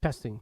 Testing.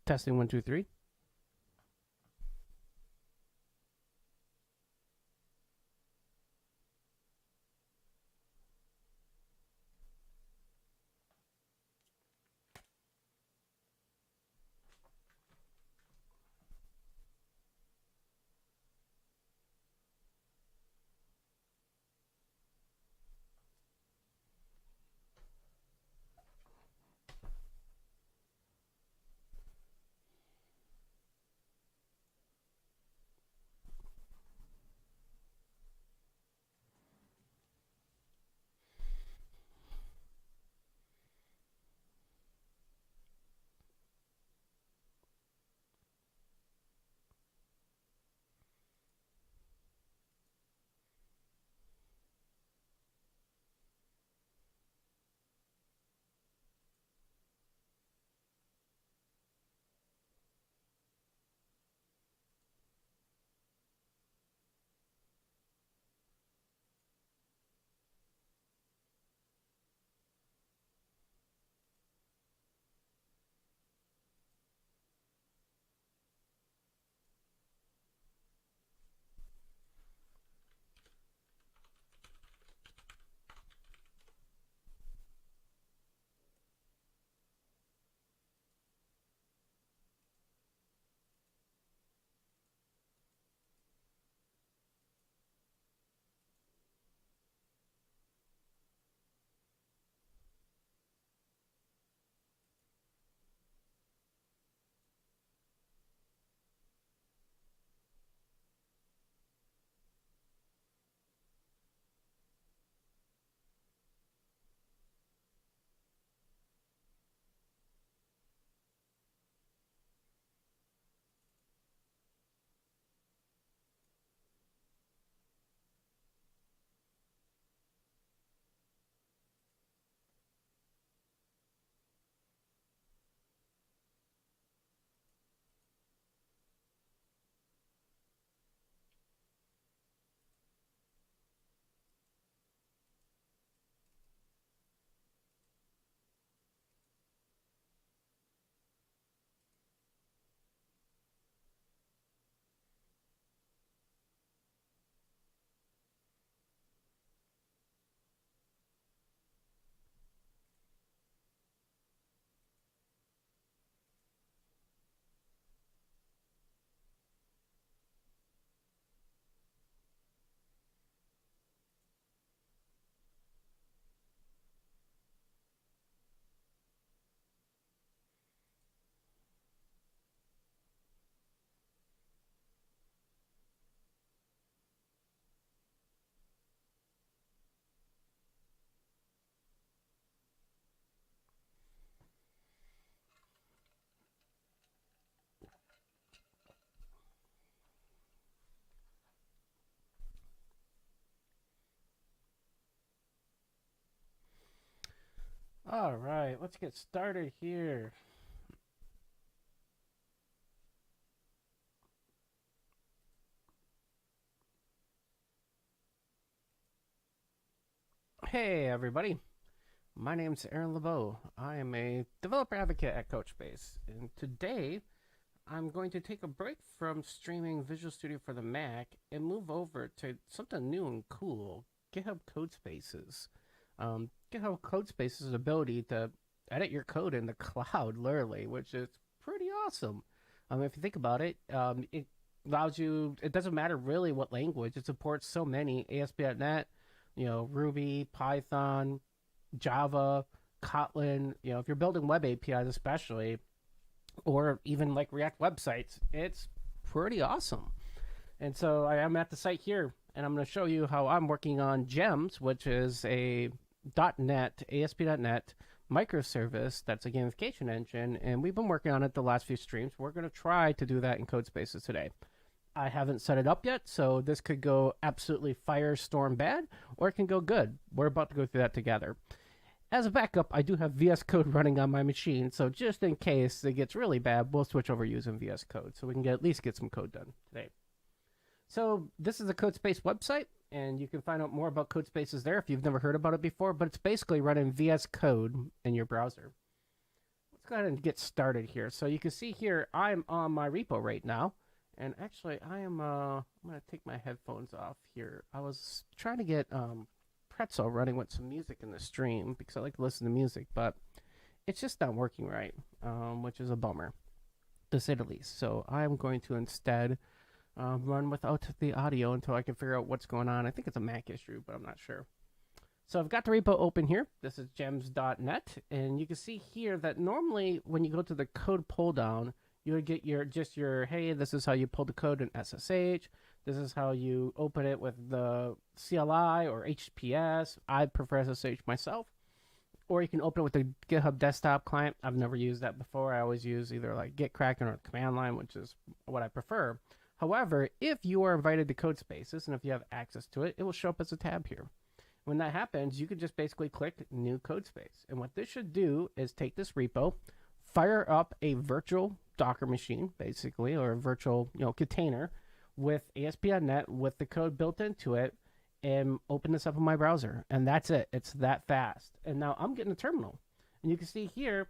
Testing 1, 2, 3. All right, let's get started here. Hey, everybody. My name's Aaron LeBeau. I am a developer advocate at Couchbase. And today, I'm going to take a break from streaming Visual Studio for the Mac and move over to something new and cool, GitHub Codespaces. GitHub Codespaces is the ability to edit your code in the cloud, literally, which is pretty awesome. If you think about it, it allows you, it doesn't matter really what language, it supports so many ASP.NET, Ruby, Python, Java, Kotlin. If you're building web APIs, especially, or even like React websites, it's pretty awesome. And so I am at the site here, and I'm going to show you how I'm working on Gems, which is a .NET, ASP.NET microservice that's a gamification engine, and we've been working on it the last few streams. We're going to try to do that in Codespaces today. I haven't set it up yet, so this could go absolutely firestorm bad, or it can go good. We're about to go through that together. As a backup, I do have VS Code running on my machine, so just in case it gets really bad, we'll switch over using VS Code so we can at least get some code done today. So this is a Codespace website, and you can find out more about Codespaces there if you've never heard about it before, but it's basically running VS Code in your browser. Let's go ahead and get started here. So you can see here, I'm on my repo right now, and actually I'm going to take my headphones off here. I was trying to get Pretzel running with some music in the stream because I like to listen to music, but it's just not working right, which is a bummer, to say the least. So I'm going to instead run without the audio until I can figure out what's going on. I think it's a Mac issue, but I'm not sure. So I've got the repo open here. This is gems.net, and you can see here that normally when you go to the code pull down, you would get your hey, this is how you pull the code in SSH. This is how you open it with the CLI or HTTPS. I prefer SSH myself. Or you can open it with the GitHub desktop client. I've never used that before. I always use either like Gitkraken or command line, which is what I prefer. However, if you are invited to Codespaces and if you have access to it, it will show up as a tab here. When that happens, you can just basically click New Codespace. And what this should do is take this repo, fire up a virtual Docker machine, basically, or a virtual container with ASP.NET with the code built into it, and open this up in my browser. And that's it. It's that fast. And now I'm getting a terminal. And you can see here,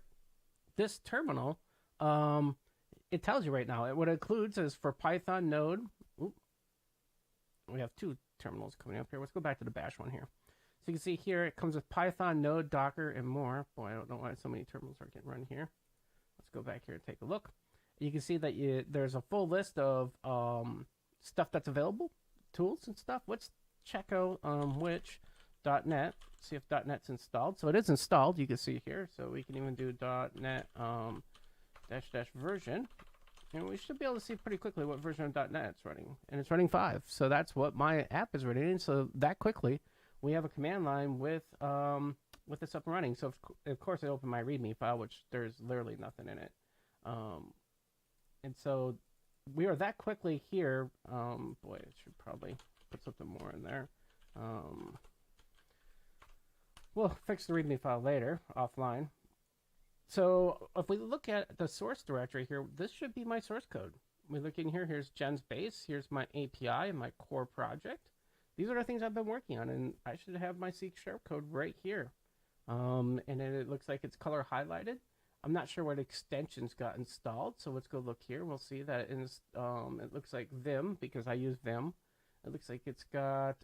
this terminal, it tells you right now. What it includes is for Python, Node. Oop, we have two terminals coming up here. Let's go back to the bash one here. So you can see here, it comes with Python, Node, Docker, and more. Boy, I don't know why so many terminals are getting run here. Let's go back here and take a look. You can see that there's a full list of stuff that's available, tools and stuff. Let's check out which .NET, see if .NET's installed. So it is installed, you can see here. So we can even do .NET -- version. And we should be able to see pretty quickly what version of .NET it's running. And it's running 5. So that's what my app is running. So that quickly, we have a command line with this up and running. So of course I open my README file, which there's literally nothing in it. And so we are that quickly here. Boy, I should probably put something more in there. We'll fix the README file later, offline. So if we look at the source directory here, this should be my source code. We look in here, here's Gen's base, here's my API and my core project. These are the things I've been working on, and I should have my C# code right here. And then it looks like it's color highlighted. I'm not sure what extensions got installed, so let's go look here. We'll see that it looks like Vim, because I use Vim. It looks like it's got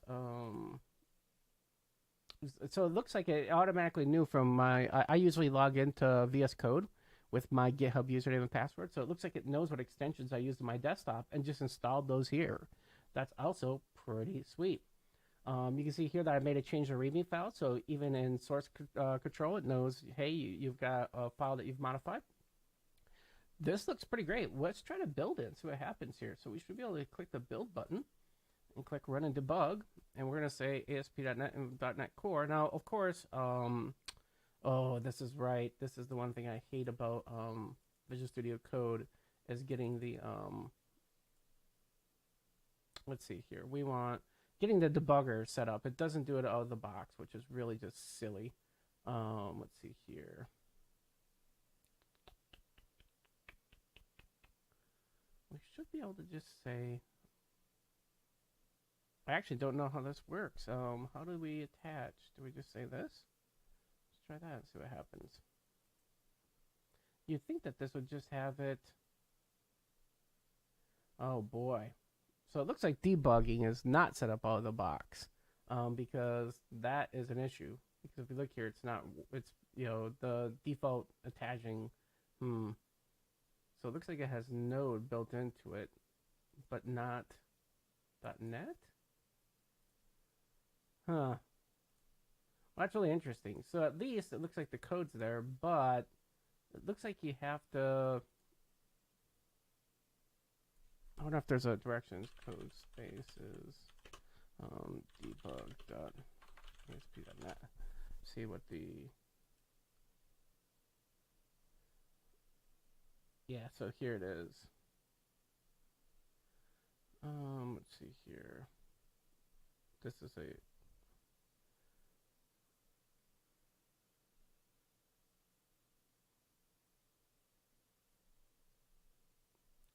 so it looks like it automatically knew from I usually log into VS Code with my GitHub username and password, so it looks like it knows what extensions I used on my desktop and just installed those here. That's also pretty sweet. You can see here that I made a change to README file, so even in source control, it knows, hey, you've got a file that you've modified. This looks pretty great. Let's try to build it and see what happens here. So we should be able to click the build button and click run and debug, and we're going to say ASP.NET and .NET Core. Now, of course, oh, this is right. This is the one thing I hate about Visual Studio Code is getting the, let's see here. Getting the debugger set up. It doesn't do it out of the box, which is really just silly. Let's see here. We should be able to just say, I actually don't know how this works. How do we attach? Do we just say this? Let's try that and see what happens. You'd think that this would just have it. Oh boy. So it looks like debugging is not set up out of the box, because that is an issue. Because if you look here, it's not, it's, you know, the default attaching, So it looks like it has Node built into it, but not .NET? Huh. Well, that's really interesting. So at least it looks like the code's there, but it looks like you have to... I wonder if there's a directions Codespaces debug.asp.net. See what the... Yeah, so here it is. Let's see here. This is a...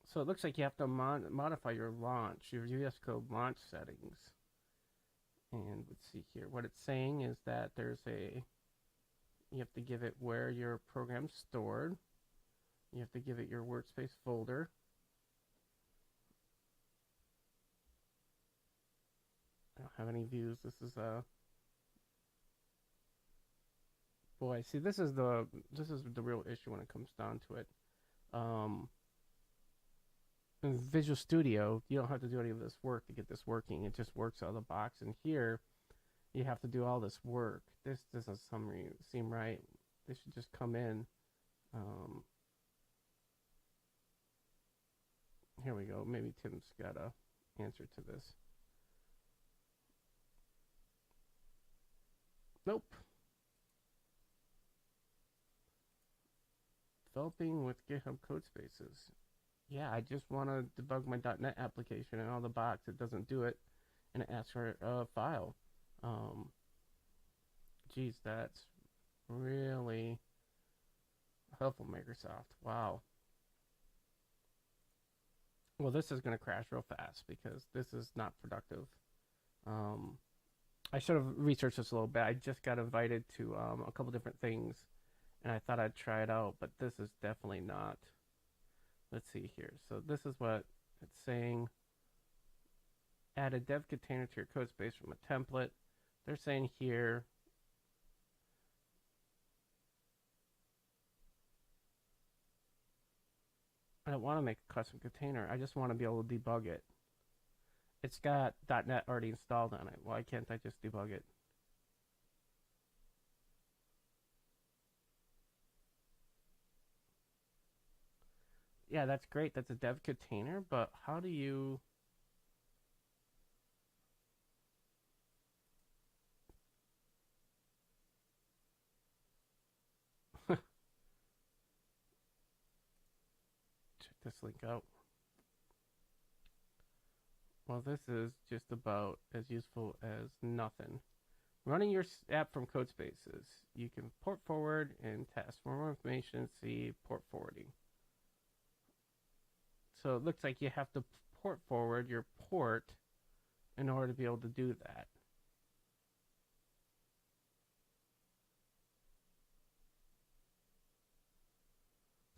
So it looks like you have to modify your launch, your VS Code launch settings. And let's see here. What it's saying is that there's a... You have to give it where your program's stored. You have to give it your workspace folder. I don't have any views. This is a... Boy, see, this is the real issue when it comes down to it. In Visual Studio, you don't have to do any of this work to get this working. It just works out of the box. And here, you have to do all this work. This doesn't seem right. This should just come in. Here we go. Maybe Tim's got a answer to this. Nope. Developing with GitHub Codespaces. Yeah, I just want to debug my .NET application and all the box. It doesn't do it, and it asks for a file. Geez, that's really helpful, Microsoft. Wow. Well, this is going to crash real fast because this is not productive. I should have researched this a little bit. I just got invited to a couple different things, and I thought I'd try it out, but this is definitely not. Let's see here. So this is what it's saying. Add a dev container to your code space from a template. They're saying here, I don't want to make a custom container. I just want to be able to debug it. It's got .NET already installed on it. Why can't I just debug it? Yeah, that's great. That's a dev container, but how do you... Check this link out. Well, this is just about as useful as nothing. Running your app from Codespaces. You can port forward and test. For more information, see port forwarding. So it looks like you have to port forward your port in order to be able to do that.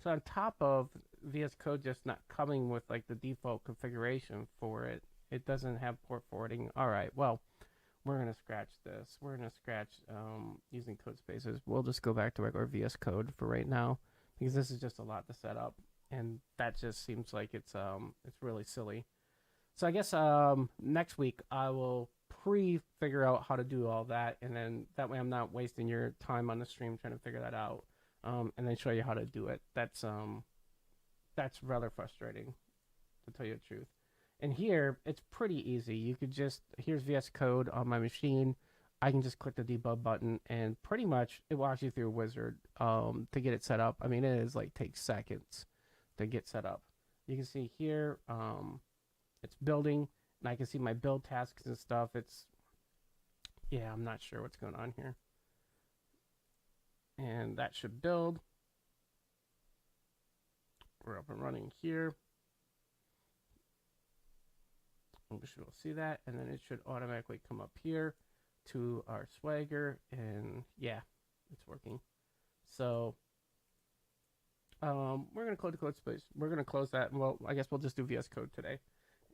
So on top of VS Code just not coming with like the default configuration for it, it doesn't have port forwarding. All right, well, we're going to scratch this. We're going to scratch using Codespaces. We'll just go back to regular VS Code for right now because this is just a lot to set up. And that just seems like it's really silly. So I guess next week I will figure out how to do all that, and then that way I'm not wasting your time on the stream trying to figure that out, and then show you how to do it. That's rather frustrating, to tell you the truth. And here it's pretty easy. You could just, here's VS Code on my machine. I can just click the debug button, and pretty much it walks you through a wizard to get it set up. I mean, it is like takes seconds to get set up. You can see here it's building, and I can see my build tasks and stuff. It's, yeah, I'm not sure what's going on here. And that should build. We're up and running here. We should see that, and then it should automatically come up here to our Swagger, and yeah, it's working. So we're gonna close the code space. We're gonna close that, and well, I guess we'll just do VS Code today,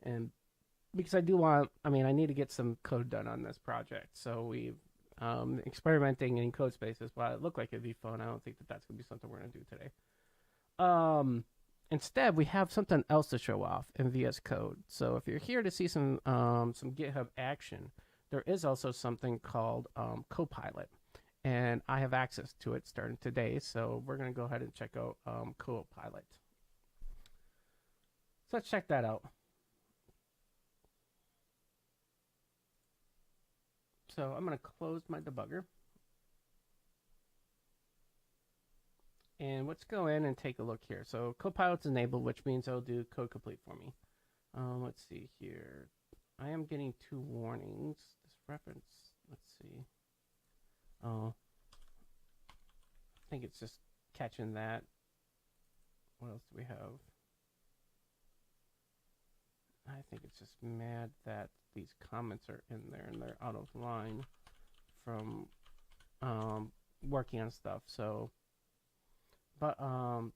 and because I need to get some code done on this project. So we've experimenting in Codespaces. While it looked like it'd be fun, I don't think that's gonna be something we're gonna do today. Instead, we have something else to show off in VS Code. So if you're here to see some GitHub action, there is also something called CoPilot, and I have access to it starting today. So we're going to go ahead and check out CoPilot. So let's check that out. So I'm going to close my debugger. And let's go in and take a look here. So CoPilot's enabled, which means it'll do code complete for me. Let's see here. I am getting 2 warnings. This reference, let's see. Oh, I think it's just catching that. What else do we have? I think it's just mad that these comments are in there and they're out of line from working on stuff. So, but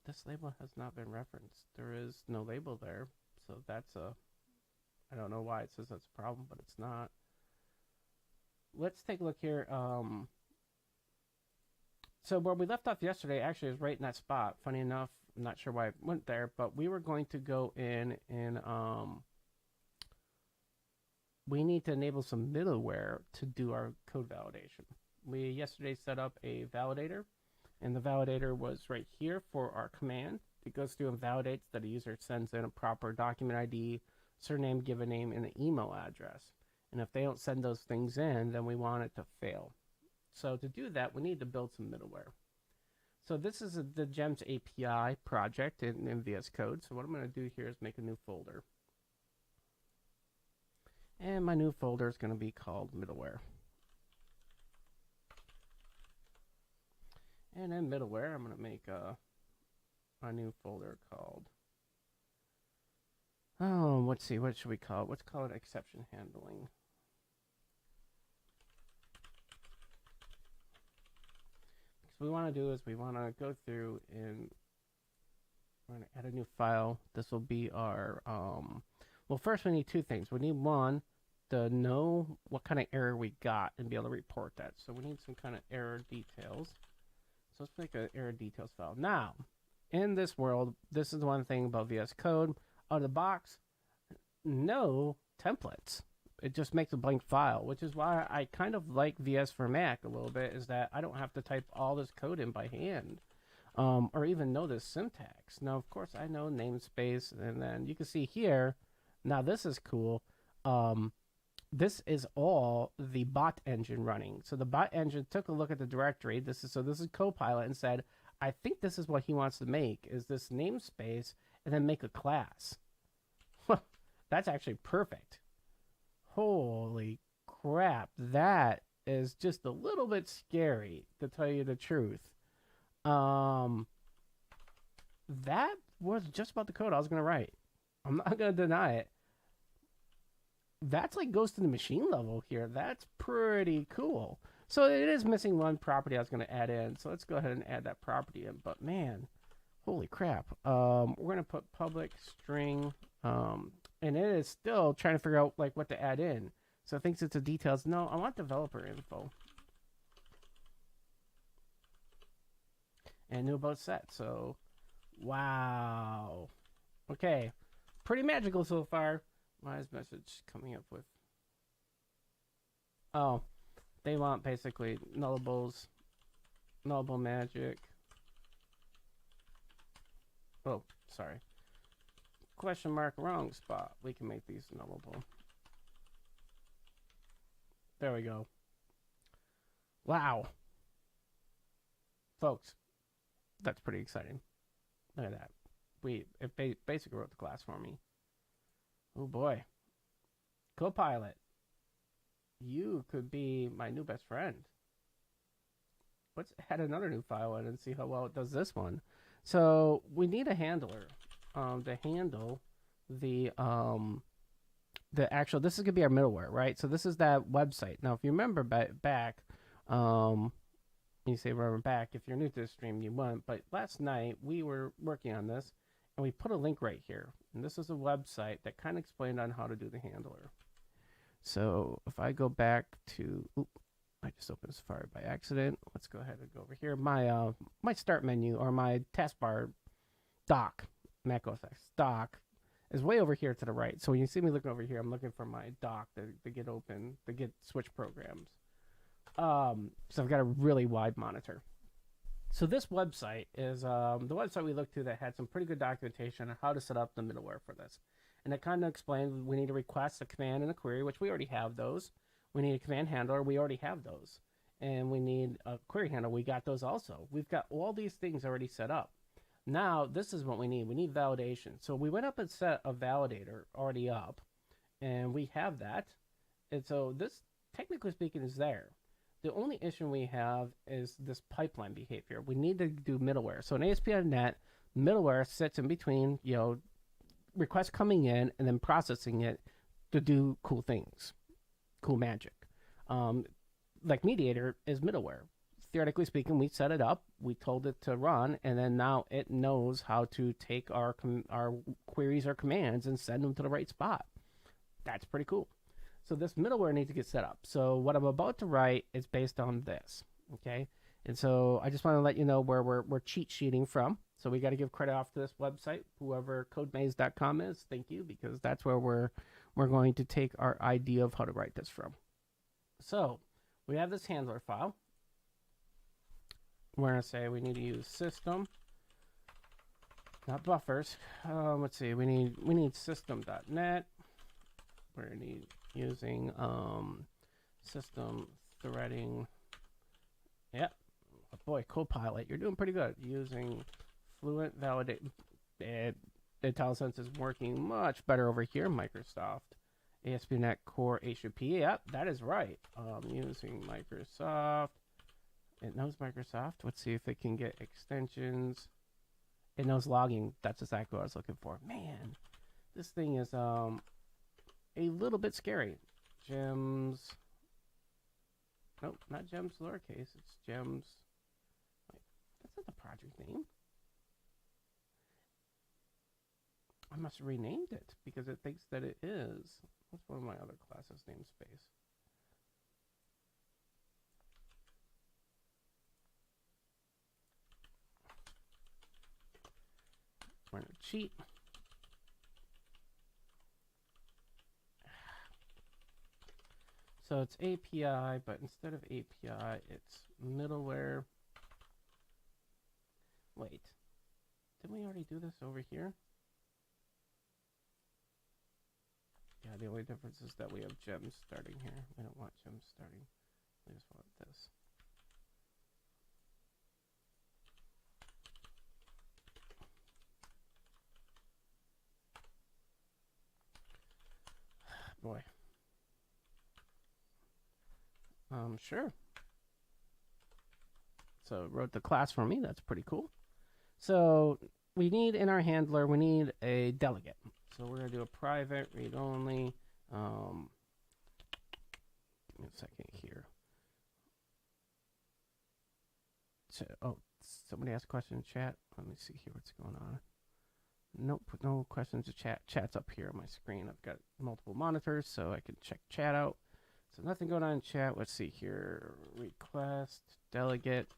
this label has not been referenced. There is no label there, so that's I don't know why it says that's a problem, but it's not. Let's take a look here. So where we left off yesterday actually is right in that spot. Funny enough, I'm not sure why I went there, but we were going to go in and we need to enable some middleware to do our code validation. We yesterday set up a validator, and the validator was right here for our command. It goes through and validates that a user sends in a proper document ID, surname, given name, and an email address. And if they don't send those things in, then we want it to fail. So to do that, we need to build some middleware. So this is the GEMS API project in VS Code. So what I'm going to do here is make a new folder. And my new folder is going to be called middleware. And in middleware, I'm going to make a new folder called, let's see, what should we call it? Let's call it exception handling. What we want to do is we want to go through and we're going to add a new file. This will be our, well, first we need 2 things. We need one, to know what kind of error we got and be able to report that. So we need some kind of error details. So let's make an error details file. Now, in this world, this is the one thing about VS Code. Out of the box, no templates. It just makes a blank file, which is why I kind of like VS for Mac a little bit, is that I don't have to type all this code in by hand or even know this syntax. Now, of course, I know namespace, and then you can see here, now this is cool. This is all the bot engine running. So the bot engine took a look at the directory. This is CoPilot and said, I think this is what he wants to make, is this namespace and then make a class. That's actually perfect. Holy crap. That is just a little bit scary, to tell you the truth. That was just about the code I was going to write. I'm not going to deny it. That's like goes to the machine level here. That's pretty cool. So it is missing one property I was going to add in. So let's go ahead and add that property in. But man, holy crap. We're going to put public string, and it is still trying to figure out like what to add in. So it thinks it's the details. No, I want developer info. And new about set. So, wow. Okay. Pretty magical so far. Why is message coming up with? Oh, they want basically nullables, nullable magic. Oh, sorry. Question mark, wrong spot. We can make these nullable. There we go. Wow. Folks, that's pretty exciting. Look at that. It basically wrote the class for me. Oh boy. CoPilot. You could be my new best friend. let's add another new file in and see how well it does this one. So we need a handler to handle the actual, this is gonna be our middleware, right? So this is that website. Now, if you remember back, you say remember back, if you're new to the stream, you won't, but last night we were working on this and we put a link right here. And this is a website that kind of explained on how to do the handler. So if I go back to, I just opened Safari by accident. Let's go ahead and go over here. My start menu or my taskbar dock, Mac OS X dock, is way over here to the right. So when you see me looking over here, I'm looking for my dock to get open, to get switch programs. So I've got a really wide monitor. So this website is the website we looked to that had some pretty good documentation on how to set up the middleware for this. And it kind of explained we need a request, a command, and a query, which we already have those. We need a command handler. We already have those. And we need a query handler. We got those also. We've got all these things already set up. Now, this is what we need. We need validation. So we went up and set a validator already up. And we have that. And so this, technically speaking, is there. The only issue we have is this pipeline behavior. We need to do middleware. So in ASP.NET, middleware sits in between, requests coming in and then processing it to do cool things, cool magic. Like Mediator is middleware. Theoretically speaking, we set it up, we told it to run, and then now it knows how to take our queries or commands and send them to the right spot. That's pretty cool. So this middleware needs to get set up. So what I'm about to write is based on this, okay? And so I just want to let you know where we're cheat sheeting from. So we got to give credit off to this website, whoever codemaze.com is. Thank you, because that's where we're going to take our idea of how to write this from. So we have this handler file. We're going to say we need to use system, not buffers. Let's see, we need system.net. We're going to need using system threading. Yep. Oh boy, CoPilot, you're doing pretty good. Using Fluent Validate. IntelliSense is working much better over here. Microsoft ASP.NET Core HTTP. Yep, that is right. Using Microsoft. It knows Microsoft. Let's see if it can get extensions. It knows logging. That's exactly what I was looking for. Man, this thing is a little bit scary. Gems. Nope, not gems lowercase. It's gems. Wait, that's not the project name. I must have renamed it because it thinks that it is. What's one of my other classes' namespace? We're going to cheat. So it's API, but instead of API, it's middleware. Wait, didn't we already do this over here? Yeah, the only difference is that we have gems starting here. We don't want gems starting. We just want this. Boy. Sure. So it wrote the class for me. That's pretty cool. So we need in our handler, we need a delegate. So we're going to do a private read only. Give me a second here. So, oh, somebody asked a question in chat. Let me see here what's going on. Nope, no questions to chat. Chat's up here on my screen. I've got multiple monitors, so I can check chat out. So nothing going on in chat. Let's see here. Request, delegate.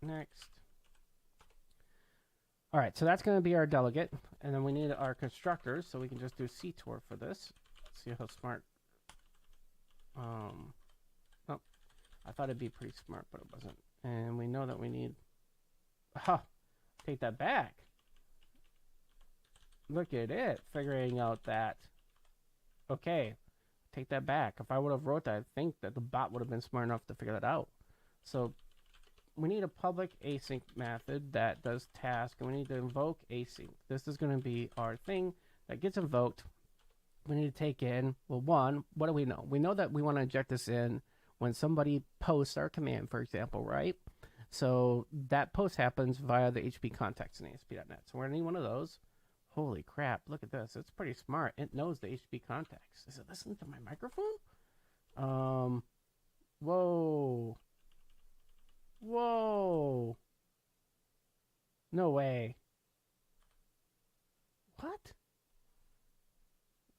Next. All right, so that's going to be our delegate. And then we need our constructors, so we can just do CTOR for this. Let's see how smart. Oh, I thought it'd be pretty smart, but it wasn't. And we know that we need. Take that back. Look at it, figuring out that. Okay, take that back. If I would have wrote that, I think that the bot would have been smart enough to figure that out. So we need a public async method that does task, and we need to invoke async. This is going to be our thing that gets invoked. We need to take in, well, one, what do we know? We know that we want to inject this in when somebody posts our command, for example, right? So that post happens via the HTTP context in ASP.NET. So we're going to need one of those. Holy crap, look at this. It's pretty smart. It knows the HTTP context. Is it listening to my microphone? Whoa. Whoa. No way. What?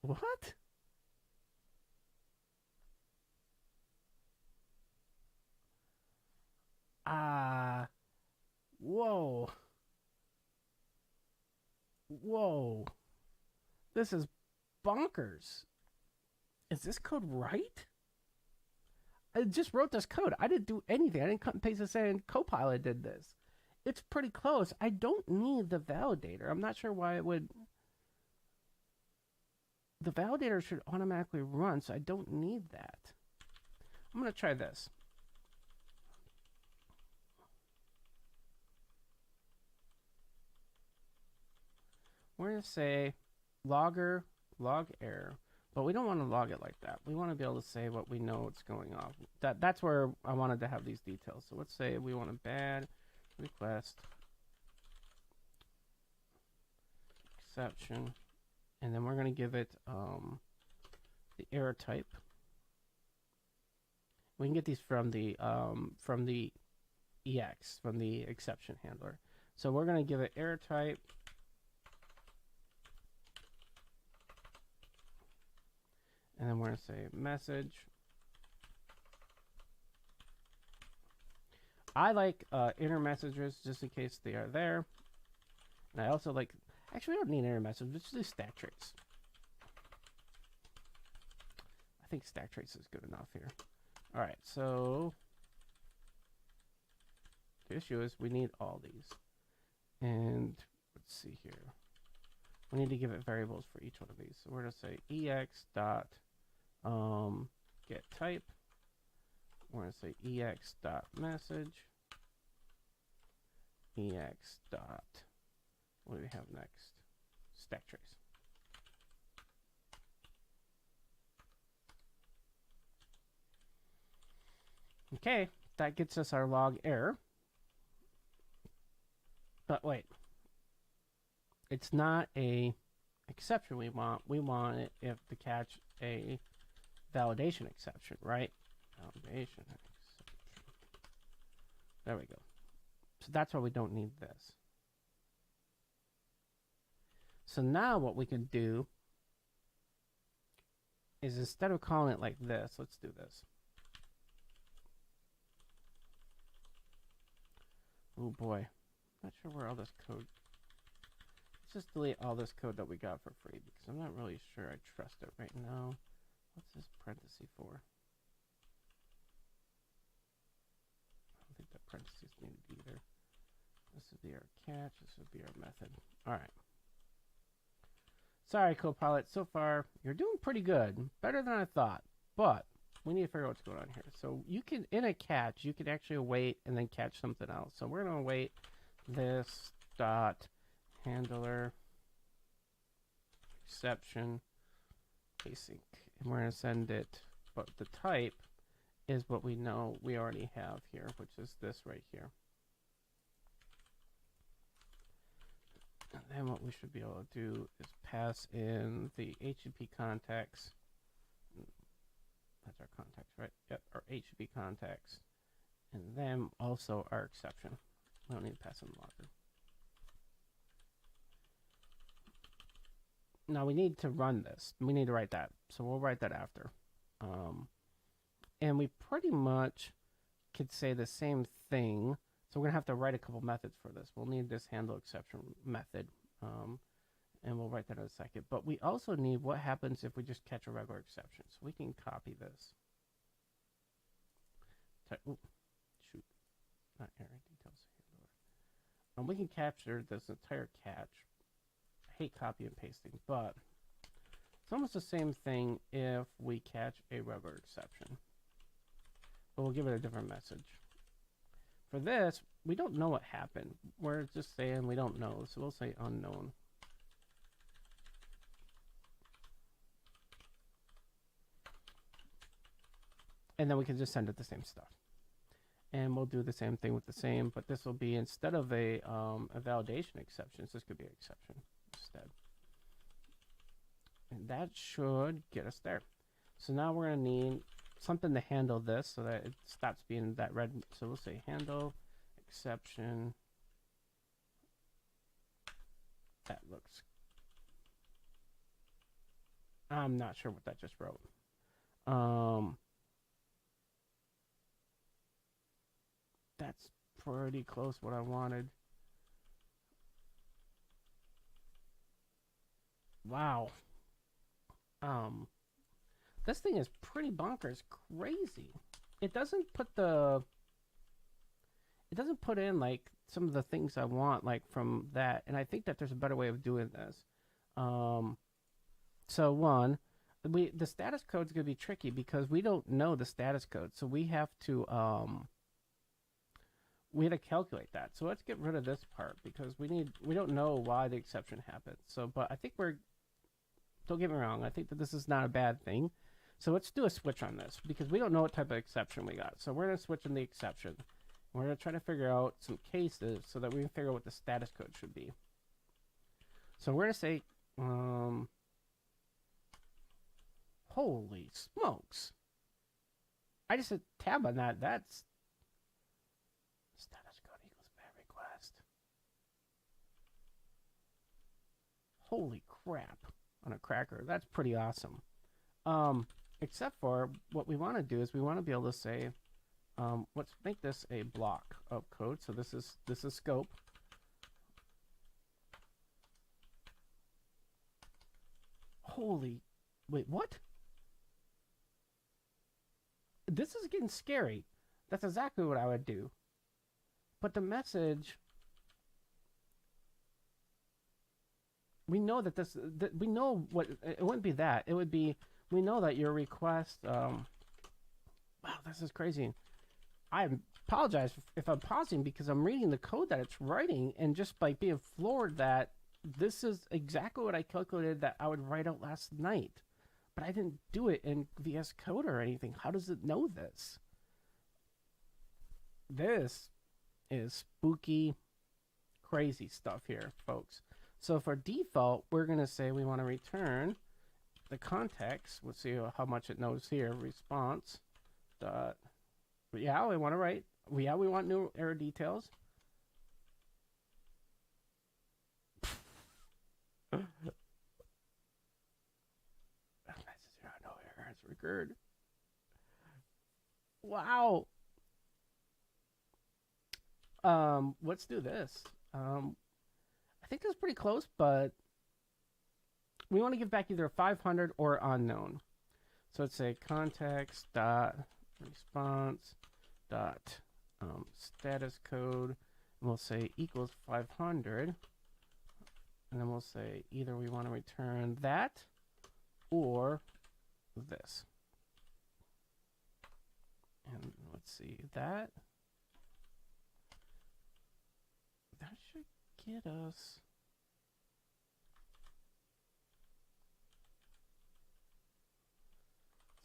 What? Whoa. Whoa. This is bonkers. Is this code right? I just wrote this code. I didn't do anything. I didn't cut and paste this in. CoPilot did this. It's pretty close. I don't need the validator. I'm not sure why it would. The validator should automatically run, so I don't need that. I'm going to try this. We're going to say log error, but we don't want to log it like that. We want to be able to say what we know what's going on. That's where I wanted to have these details. So let's say we want a bad request exception, and then we're going to give it the error type. We can get these from the EX, from the exception handler. So we're going to give it error type. And then we're going to say message. I like inner messages just in case they are there. And I also like, actually we don't need inner messages, let's do stack trace. I think stack trace is good enough here. All right, so the issue is we need all these. And let's see here. We need to give it variables for each one of these. So we're going to say ex dot get type. We're going to say ex dot message. Ex dot, what do we have next? Stack trace. Okay, that gets us our log error. But wait, it's not a exception we want. We want it if to catch a validation exception, right? Validation exception. There we go. So that's why we don't need this. So now what we can do is instead of calling it like this, let's do this. Oh boy, not sure where all this code. Let's just delete all this code that we got for free because I'm not really sure I trust it right now. What's this parenthesis for? I don't think that parentheses needed either. This would be our catch. This would be our method. All right. Sorry, CoPilot. So far, you're doing pretty good. Better than I thought. But we need to figure out what's going on here. So you can, in a catch, you can actually wait and then catch something else. So we're going to wait this dot handler exception async. And we're going to send it, but the type is what we know we already have here, which is this right here. And then what we should be able to do is pass in the HTTP context. That's our context, right? Yep, our HTTP context. And then also our exception. We don't need to pass in the logger. Now we need to run this. We need to write that. So we'll write that after. And we pretty much could say the same thing. So we're going to have to write a couple methods for this. We'll need this handle exception method. And we'll write that in a second. But we also need what happens if we just catch a regular exception. So we can copy this. Ooh, shoot. Not error details handler. We can capture this entire catch. I hate copy and pasting, but it's almost the same thing if we catch a regular exception. But we'll give it a different message. For this, we don't know what happened. We're just saying we don't know, so we'll say unknown. and then we can just send it the same stuff. And we'll do the same thing with the same, but this will be, instead of a validation exception, this could be an exception instead. And that should get us there. So now we're going to need something to handle this so that it stops being that red. So we'll say handle exception. That looks, I'm not sure what that just wrote. That's pretty close what I wanted. Wow. This thing is pretty bonkers crazy. It doesn't put in like some of the things I want, like from that, and I think that there's a better way of doing this. So one, the status code is going to be tricky because we don't know the status code, so we have to calculate that. So let's get rid of this part because we don't know why the exception happened. So, but I think don't get me wrong, I think that this is not a bad thing. So let's do a switch on this because we don't know what type of exception we got. So we're going to switch in the exception. We're going to try to figure out some cases so that we can figure out what the status code should be. So we're going to say, holy smokes. I just hit tab on that. That's status code equals bad request. Holy crap on a cracker. That's pretty awesome. Except for what we want to do is we want to be able to say, let's make this a block of code. So this is scope. Holy, wait, what? This is getting scary. That's exactly what I would do. But the message, we know that we know what, it wouldn't be that. It would be, we know that your request, wow, this is crazy. I apologize if I'm pausing because I'm reading the code that it's writing and just by being floored that this is exactly what I calculated that I would write out last night. But I didn't do it in VS Code or anything. How does it know this? This is spooky, crazy stuff here, folks. So for default, we're going to say we want to return the context. We'll see how much it knows here. Response. Yeah, we want to write. Yeah, we want new error details. No errors recurred. Wow. Let's do this. I think that's pretty close, but we want to give back either 500 or unknown. So let's say context dot response dot status code, and we'll say equals 500, and then we'll say either we want to return that or this. And let's see, that should get us.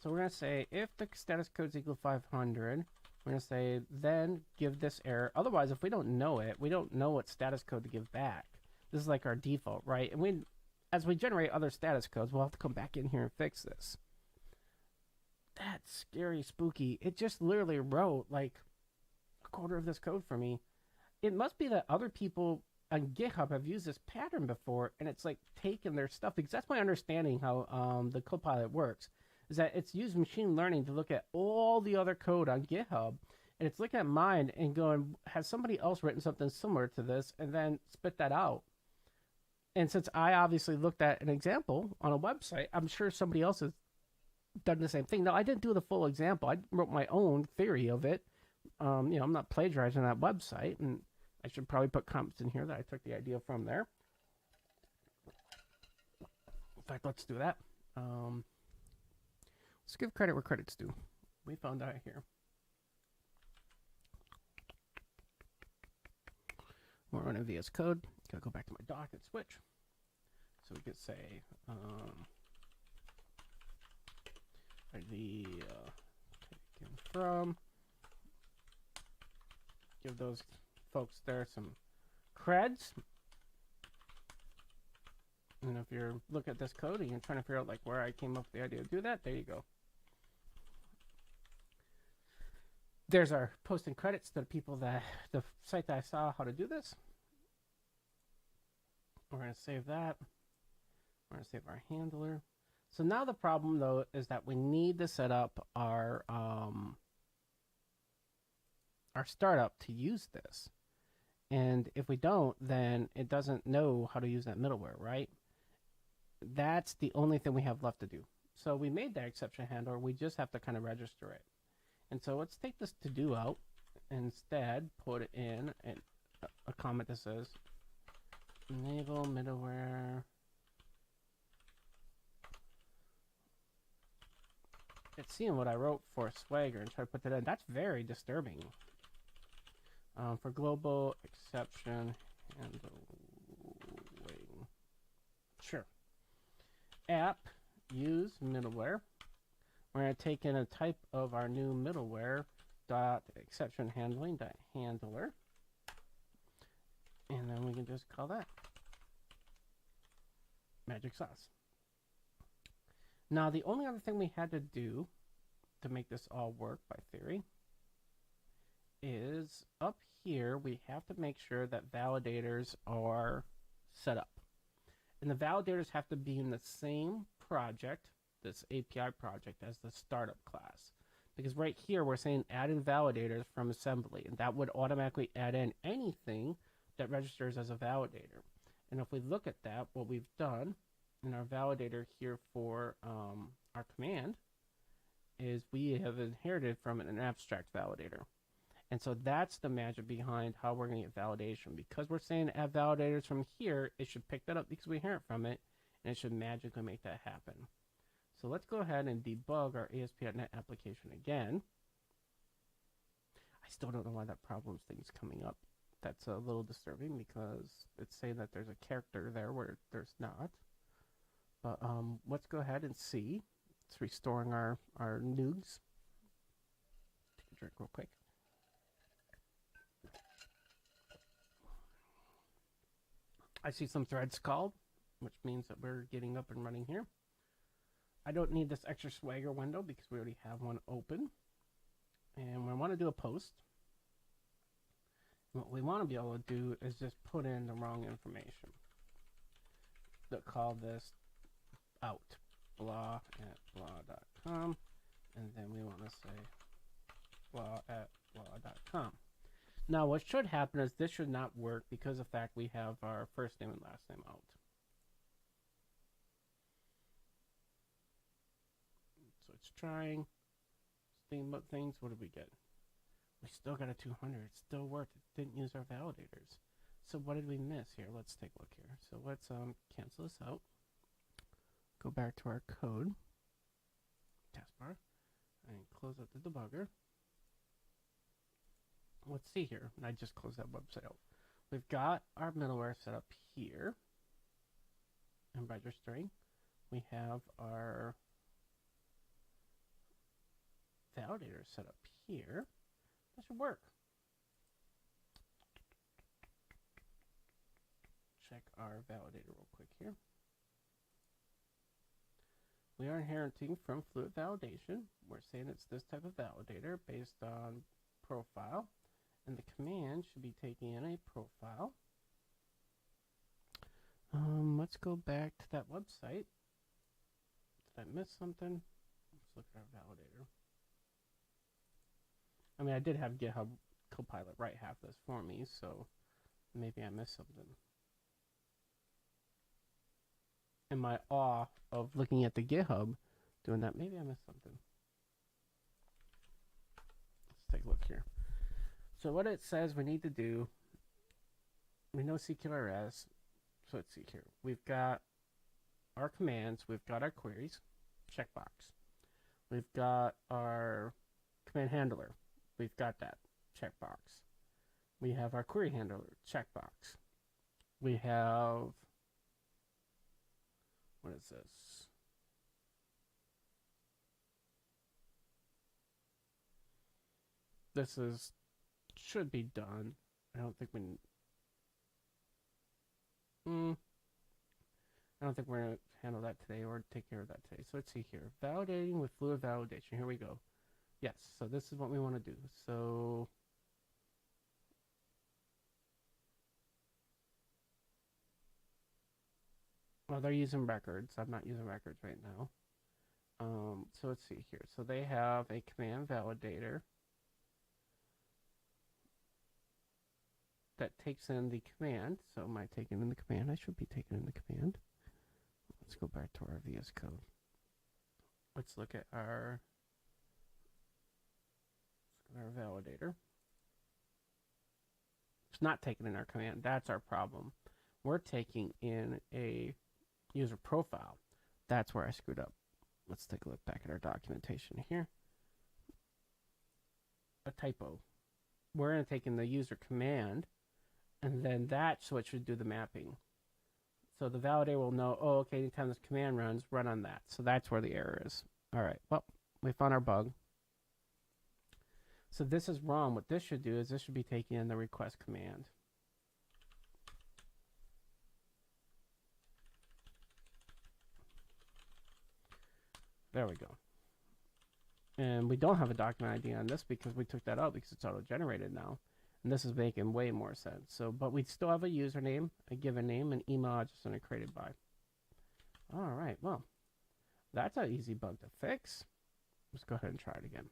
So we're going to say if the status code is equal to 500, we're going to say then give this error. Otherwise, if we don't know it, we don't know what status code to give back. This is like our default, right? And as we generate other status codes, we'll have to come back in here and fix this. That's scary, spooky. It just literally wrote like a quarter of this code for me. It must be that other people on GitHub have used this pattern before, and it's like taken their stuff, because that's my understanding how the CoPilot works, is that it's used machine learning to look at all the other code on GitHub, and it's looking at mine and going, has somebody else written something similar to this, and then spit that out. And since I obviously looked at an example on a website, I'm sure somebody else has done the same thing. No, I didn't do the full example. I wrote my own theory of it. I'm not plagiarizing that website, and I should probably put comments in here that I took the idea from there. In fact, let's do that. Let's give credit where credit's due. We found out here. We're running VS Code. Gotta go back to my doc and switch. So we could say taken from. Give those folks there some creds. And if you're looking at this code and you're trying to figure out like where I came up with the idea to do that, there you go. There's our posting credits to the people that the site that I saw how to do this. We're going to save that. We're going to save our handler. So now the problem though is that we need to set up our startup to use this. And if we don't, then it doesn't know how to use that middleware, right? That's the only thing we have left to do. So we made that exception handler. We just have to kind of register it. And so let's take this to do out. Instead, put in a comment that says enable middleware. It's seeing what I wrote for Swagger and try to put that in. That's very disturbing. For global exception handling. Sure. App use middleware. We're going to take in a type of our new middleware dot exception handling dot handler, and then we can just call that magic sauce. Now the only other thing we had to do to make this all work by theory is up here we have to make sure that validators are set up, and the validators have to be in the same project, this API project, as the startup class, because right here we're saying add in validators from assembly, and that would automatically add in anything that registers as a validator. And if we look at that, what we've done in our validator here for our command is we have inherited from an abstract validator. And so that's the magic behind how we're going to get validation. Because we're saying add validators from here, it should pick that up because we inherit from it, and it should magically make that happen. So let's go ahead and debug our ASP.NET application again. I still don't know why that problems thing is coming up. That's a little disturbing because it's saying that there's a character there where there's not. But let's go ahead and see. It's restoring our nugs. Take a drink real quick. I see some threads called, which means that we're getting up and running here. I don't need this extra Swagger window because we already have one open. And when I want to do a post, what we want to be able to do is just put in the wrong information. They'll call this out, blah at blah.com, and then we want to say blah at blah.com. Now what should happen is this should not work because of the fact we have our first name and last name out. So it's trying. Thinking about things. What did we get? We still got a 200. It still worked. It didn't use our validators. So what did we miss here? Let's take a look here. So let's cancel this out. Go back to our code taskbar and close out the debugger. Let's see here. I just closed that website out. We've got our middleware set up here and registering. We have our validator set up here. That should work. Check our validator real quick here. We are inheriting from Fluid Validation. We're saying it's this type of validator based on profile. And the command should be taking in a profile. Let's go back to that website. Did I miss something? Let's look at our validator. I mean, I did have GitHub CoPilot write half this for me, so maybe I missed something. In my awe of looking at the GitHub doing that, maybe I missed something. Let's take a look here. So what it says we need to do, we know CQRS, so let's see here. We've got our commands, we've got our queries, checkbox. We've got our command handler, we've got that, checkbox. We have our query handler, checkbox. We have, what is this? this should be done. I don't think I don't think we're going to handle that today or take care of that today. So let's see here. Validating with fluid validation. Here we go. Yes, so this is what we want to do. So well, they're using records. I'm not using records right now. So let's see here. So they have a command validator that takes in the command. So am I taking in the command? I should be taking in the command. Let's go back to our VS Code. Let's look at our validator. It's not taking in our command. That's our problem. We're taking in a user profile. That's where I screwed up. Let's take a look back at our documentation here. A typo. We're going to take in the user command, and then that's what should do the mapping. So the validator will know, oh, okay, anytime this command runs, run on that. So that's where the error is. All right, well, we found our bug. So this is wrong. What this should do is this should be taking in the request command. There we go. And we don't have a document ID on this because we took that out because it's auto-generated now. And this is making way more sense. So, but we still have a username, a given name, an email address, and a created by. All right, well, that's an easy bug to fix. Let's go ahead and try it again.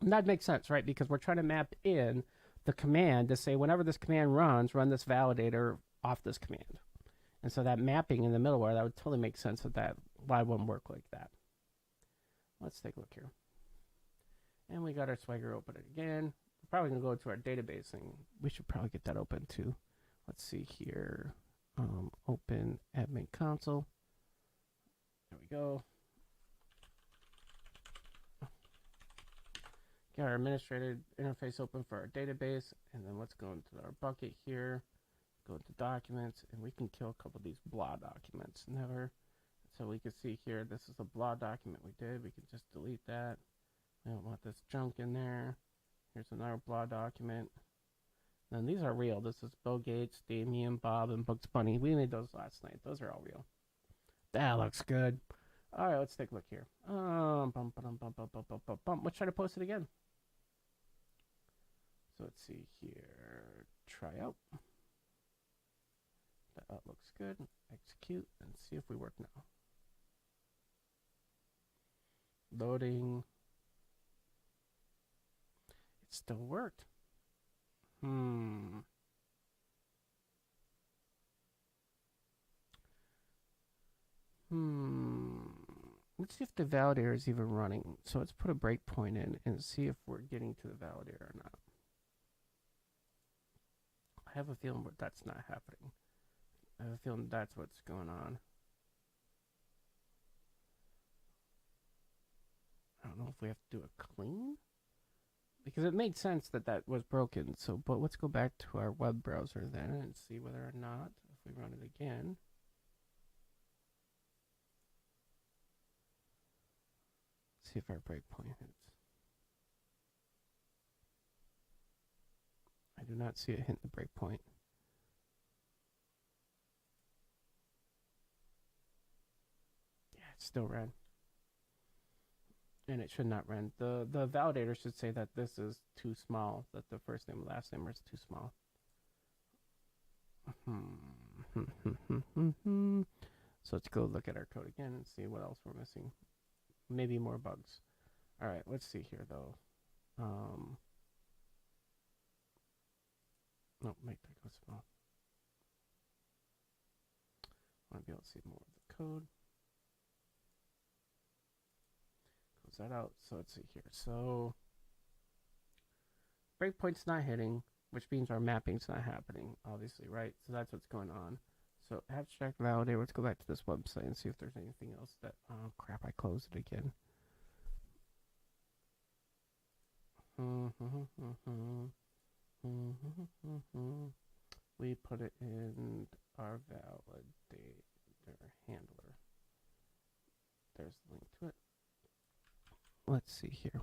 And that makes sense, right? Because we're trying to map in the command to say whenever this command runs, run this validator off this command. And so that mapping in the middleware, that would totally make sense that why it wouldn't work like that. Let's take a look here. And we got our Swagger open it again. We're probably going to go to our database, and we should probably get that open too. Let's see here. Open admin console. There we go. Get our administrator interface open for our database, and then let's go into our bucket here. Go into documents, and we can kill a couple of these blah documents. So we can see here, this is a blah document we did. We can just delete that. We don't want this junk in there. Here's another blah document. And these are real. This is Bill Gates, Damien, Bob, and Bugs Bunny. We made those last night. Those are all real. That looks good. All right, let's take a look here. Let's try to post it again. So let's see here. Try out. That looks good. Execute and see if we work now. Loading. It still worked. Let's see if the validator is even running. So let's put a breakpoint in and see if we're getting to the validator or not. I have a feeling that's not happening. I have a feeling that's what's going on. I don't know if we have to do a clean, because it made sense that that was broken. So, but let's go back to our web browser then and see whether or not, if we run it again. See if our breakpoint hits. I do not see it hit the breakpoint. Yeah, it's still red. And it should not run. The validator should say that this is too small, that the first name and last name is too small. So let's go look at our code again and see what else we're missing. Maybe more bugs. All right, let's see here though. No, make that go small. I want to be able to see more of the code. Close that out. So let's see here. So breakpoint's not hitting, which means our mapping's not happening, obviously, right? So that's what's going on. So abstract validator, let's go back to this website and see if there's anything else that, oh crap, I closed it again. We put it in our validator handler. There's the link to it. Let's see here.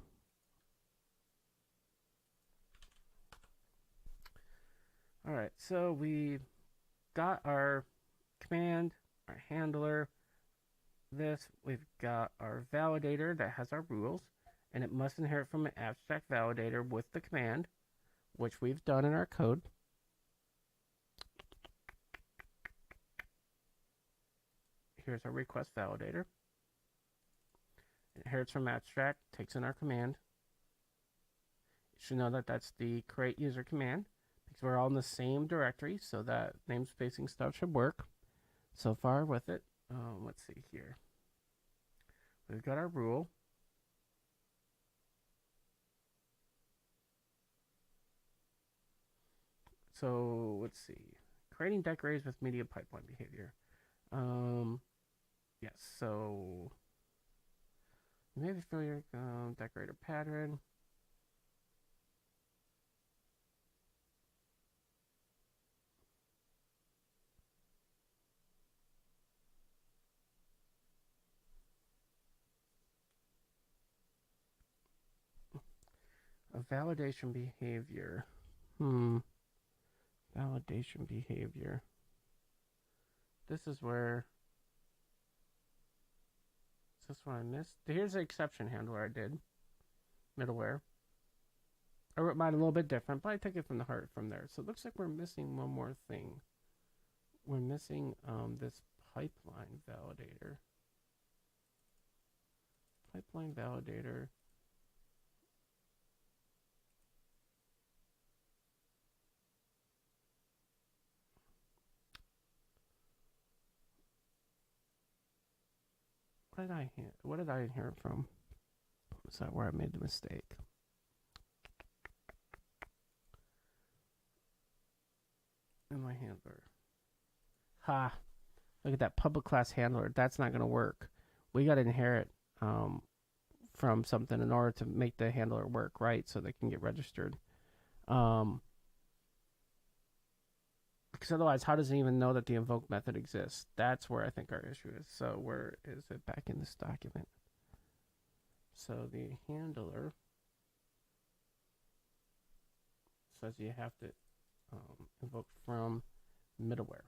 All right, so we got our command, our handler, we've got our validator that has our rules, and it must inherit from an abstract validator with the command, which we've done in our code. Here's our request validator. It inherits from abstract, takes in our command. You should know that that's the create user command, because we're all in the same directory, so that namespacing stuff should work so far with it. Let's see here. We've got our rule. So let's see. Creating decorators with media pipeline behavior. Yes, so maybe familiar decorator pattern. A validation behavior. Validation behavior. This is where. Is this one I missed? Here's the exception handler I did. Middleware. I wrote mine a little bit different, but I took it from the heart from there. So it looks like we're missing one more thing. We're missing this pipeline validator. Pipeline validator. What did I inherit from? Is that where I made the mistake? In my handler. Ha! Look at that public class handler. That's not going to work. We got to inherit from something in order to make the handler work, right? So they can get registered. Because otherwise, how does it even know that the invoke method exists? That's where I think our issue is. So where is it back in this document? So the handler says you have to invoke from middleware.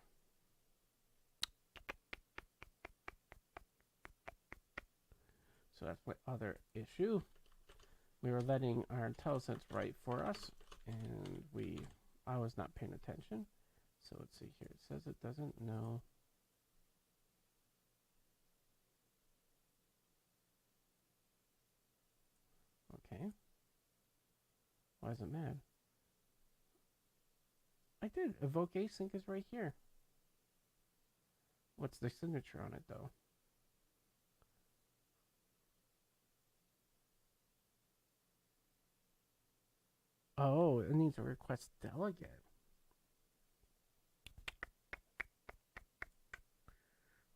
So that's my other issue. We were letting our IntelliSense write for us, and I was not paying attention. So let's see here. It says it doesn't know. Okay. Why is it mad? I did. Evoke async is right here. What's the signature on it, though? Oh, it needs a request delegate.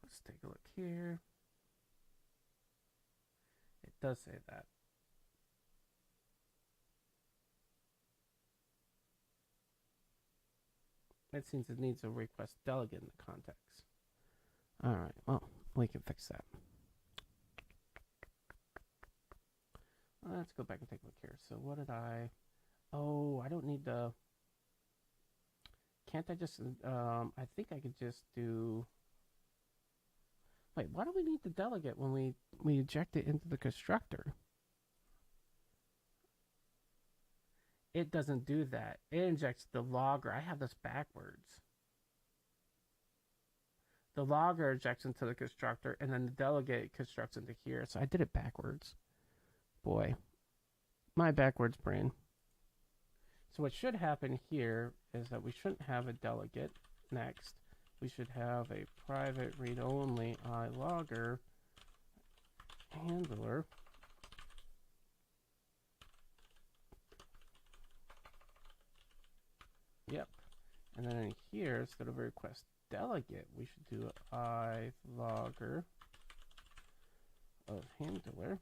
Let's take a look here. It does say that. It seems it needs a request delegate in the context. All right, well, we can fix that. Let's go back and take a look here. So what did I... Oh, I don't need the... Can't I just... I think I could just do... Wait, why do we need the delegate when we inject it into the constructor? It doesn't do that. It injects the logger. I have this backwards. The logger injects into the constructor, and then the delegate constructs into here. So I did it backwards. Boy, my backwards brain. So what should happen here is that we shouldn't have a delegate next. We should have a private read-only iLogger handler. Yep. And then in here, instead of a request delegate, we should do iLogger of handler.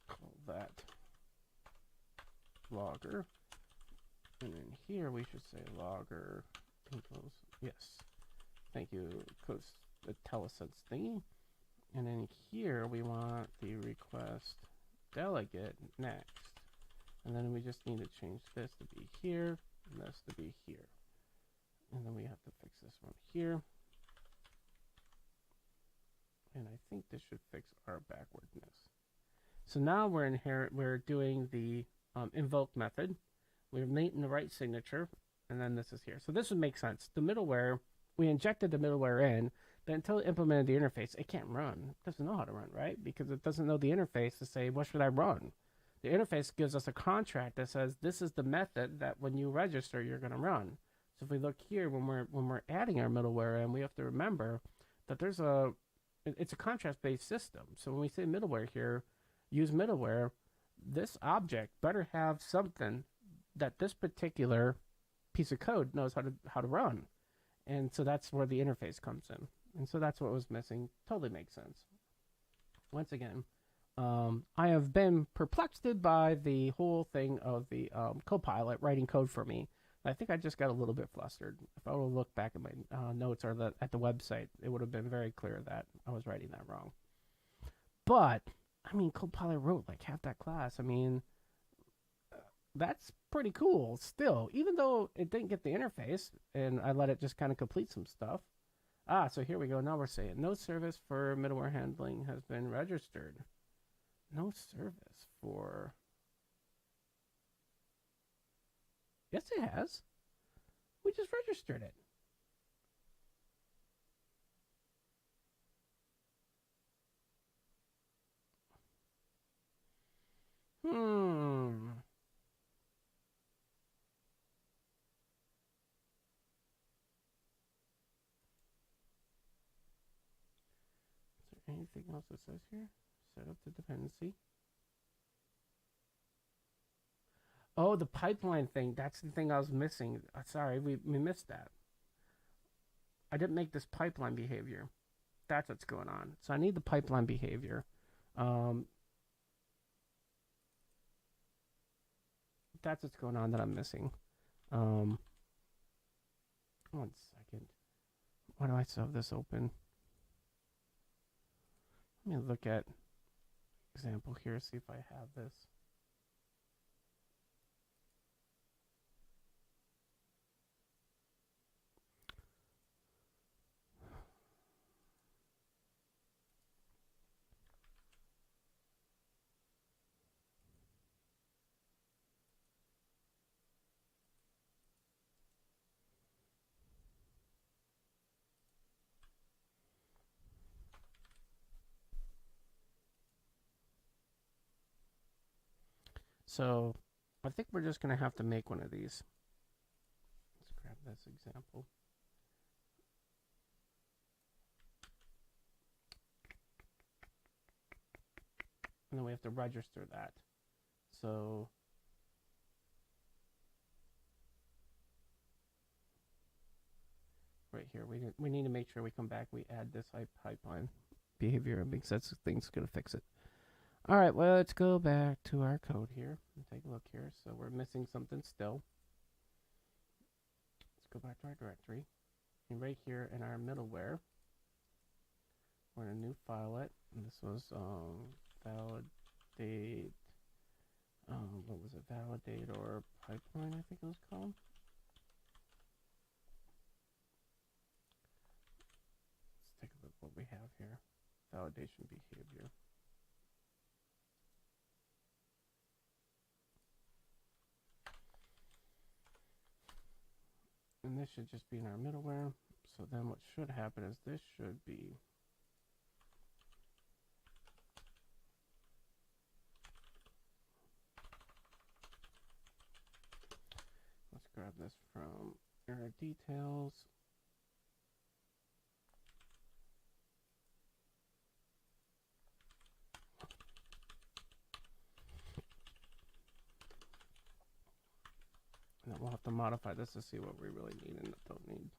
Call that logger. And in here, we should say logger equals, yes. Thank you, the IntelliSense thingy. And in here, we want the request delegate next. And then we just need to change this to be here. and this to be here. And then we have to fix this one here. And I think this should fix our backwardness. So now we're doing the invoke method. We're making the right signature, and then this is here. So this would make sense. The middleware, we injected the middleware in, but until it implemented the interface, it can't run. It doesn't know how to run, right? Because it doesn't know the interface to say, what should I run? The interface gives us a contract that says this is the method that when you register, you're going to run. So if we look here, when we're adding our middleware in, we have to remember that it's a contract-based system. So when we say middleware here, use middleware, this object better have something that this particular piece of code knows how to run. And so that's where the interface comes in. And so that's what was missing. Totally makes sense. Once again, I have been perplexed by the whole thing of the CoPilot writing code for me. I think I just got a little bit flustered. If I were to look back at my notes or at the website, it would have been very clear that I was writing that wrong. But, I mean, CoPilot wrote like half that class. I mean, that's pretty cool still, even though it didn't get the interface and I let it just kind of complete some stuff. So here we go. Now we're saying no service for middleware handling has been registered. No service for... Yes, it has. We just registered it. Is there anything else that says here? Set up the dependency. Oh, the pipeline thing. That's the thing I was missing. Sorry, we missed that. I didn't make this pipeline behavior. That's what's going on. So I need the pipeline behavior. That's what's going on that I'm missing. 1 second. Why do I still have this open? Let me look at example here, see if I have this. So I think we're just going to have to make one of these. Let's grab this example. And then we have to register that. So right here, we need to make sure we come back, we add this pipeline behavior, because that's the thing's going to fix it. All right, well, let's go back to our code here and take a look here. So we're missing something still. Let's go back to our directory. And right here in our middleware, we're in a new filelet. And this was validate, what was it? Validator pipeline, I think it was called. Let's take a look at what we have here. Validation behavior. And this should just be in our middleware. So then what should happen is this should be let's grab this from error details. And then we'll have to modify this to see what we really need and don't need.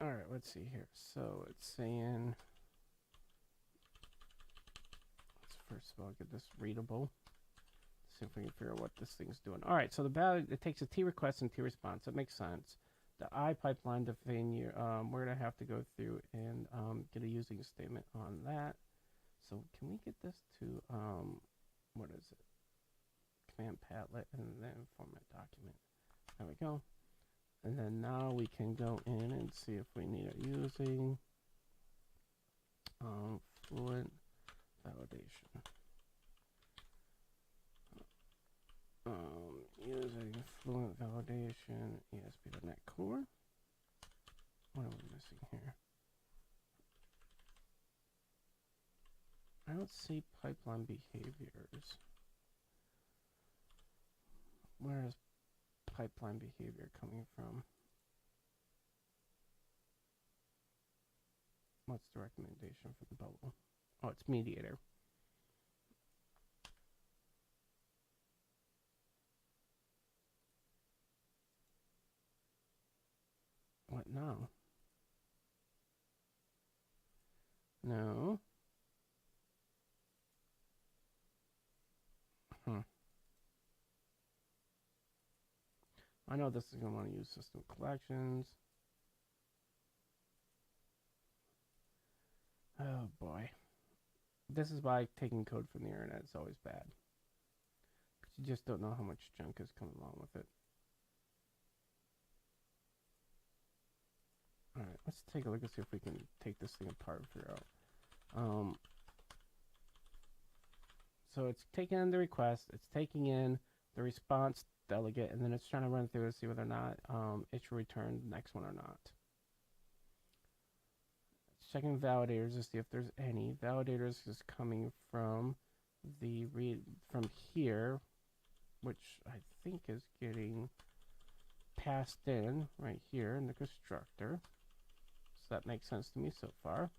All right, let's see here. So it's saying, let's first of all get this readable. See if we can figure out what this thing's doing. All right, so it takes a T request and T response. That makes sense. the I pipeline define your, we're going to have to go through and get a using statement on that. So can we get this to, what is it? Command Padlet and then format document. There we go. And then now we can go in and see if we need a using fluent validation. Using fluent validation, ESP.NET Core. What are we missing here? I don't see pipeline behaviors. Where is pipeline behavior coming from? What's the recommendation for the bubble? Oh, it's mediator. What now? No. I know this is going to want to use system collections. Oh boy. This is why taking code from the internet is always bad. Because you just don't know how much junk is coming along with it. Alright, let's take a look and see if we can take this thing apart and figure out. So it's taking in the request, it's taking in the response delegate, and then it's trying to run through to see whether or not it should return the next one or not. It's checking validators to see if there's any. Validators is coming from the from here, which I think is getting passed in right here in the constructor. So that makes sense to me so far.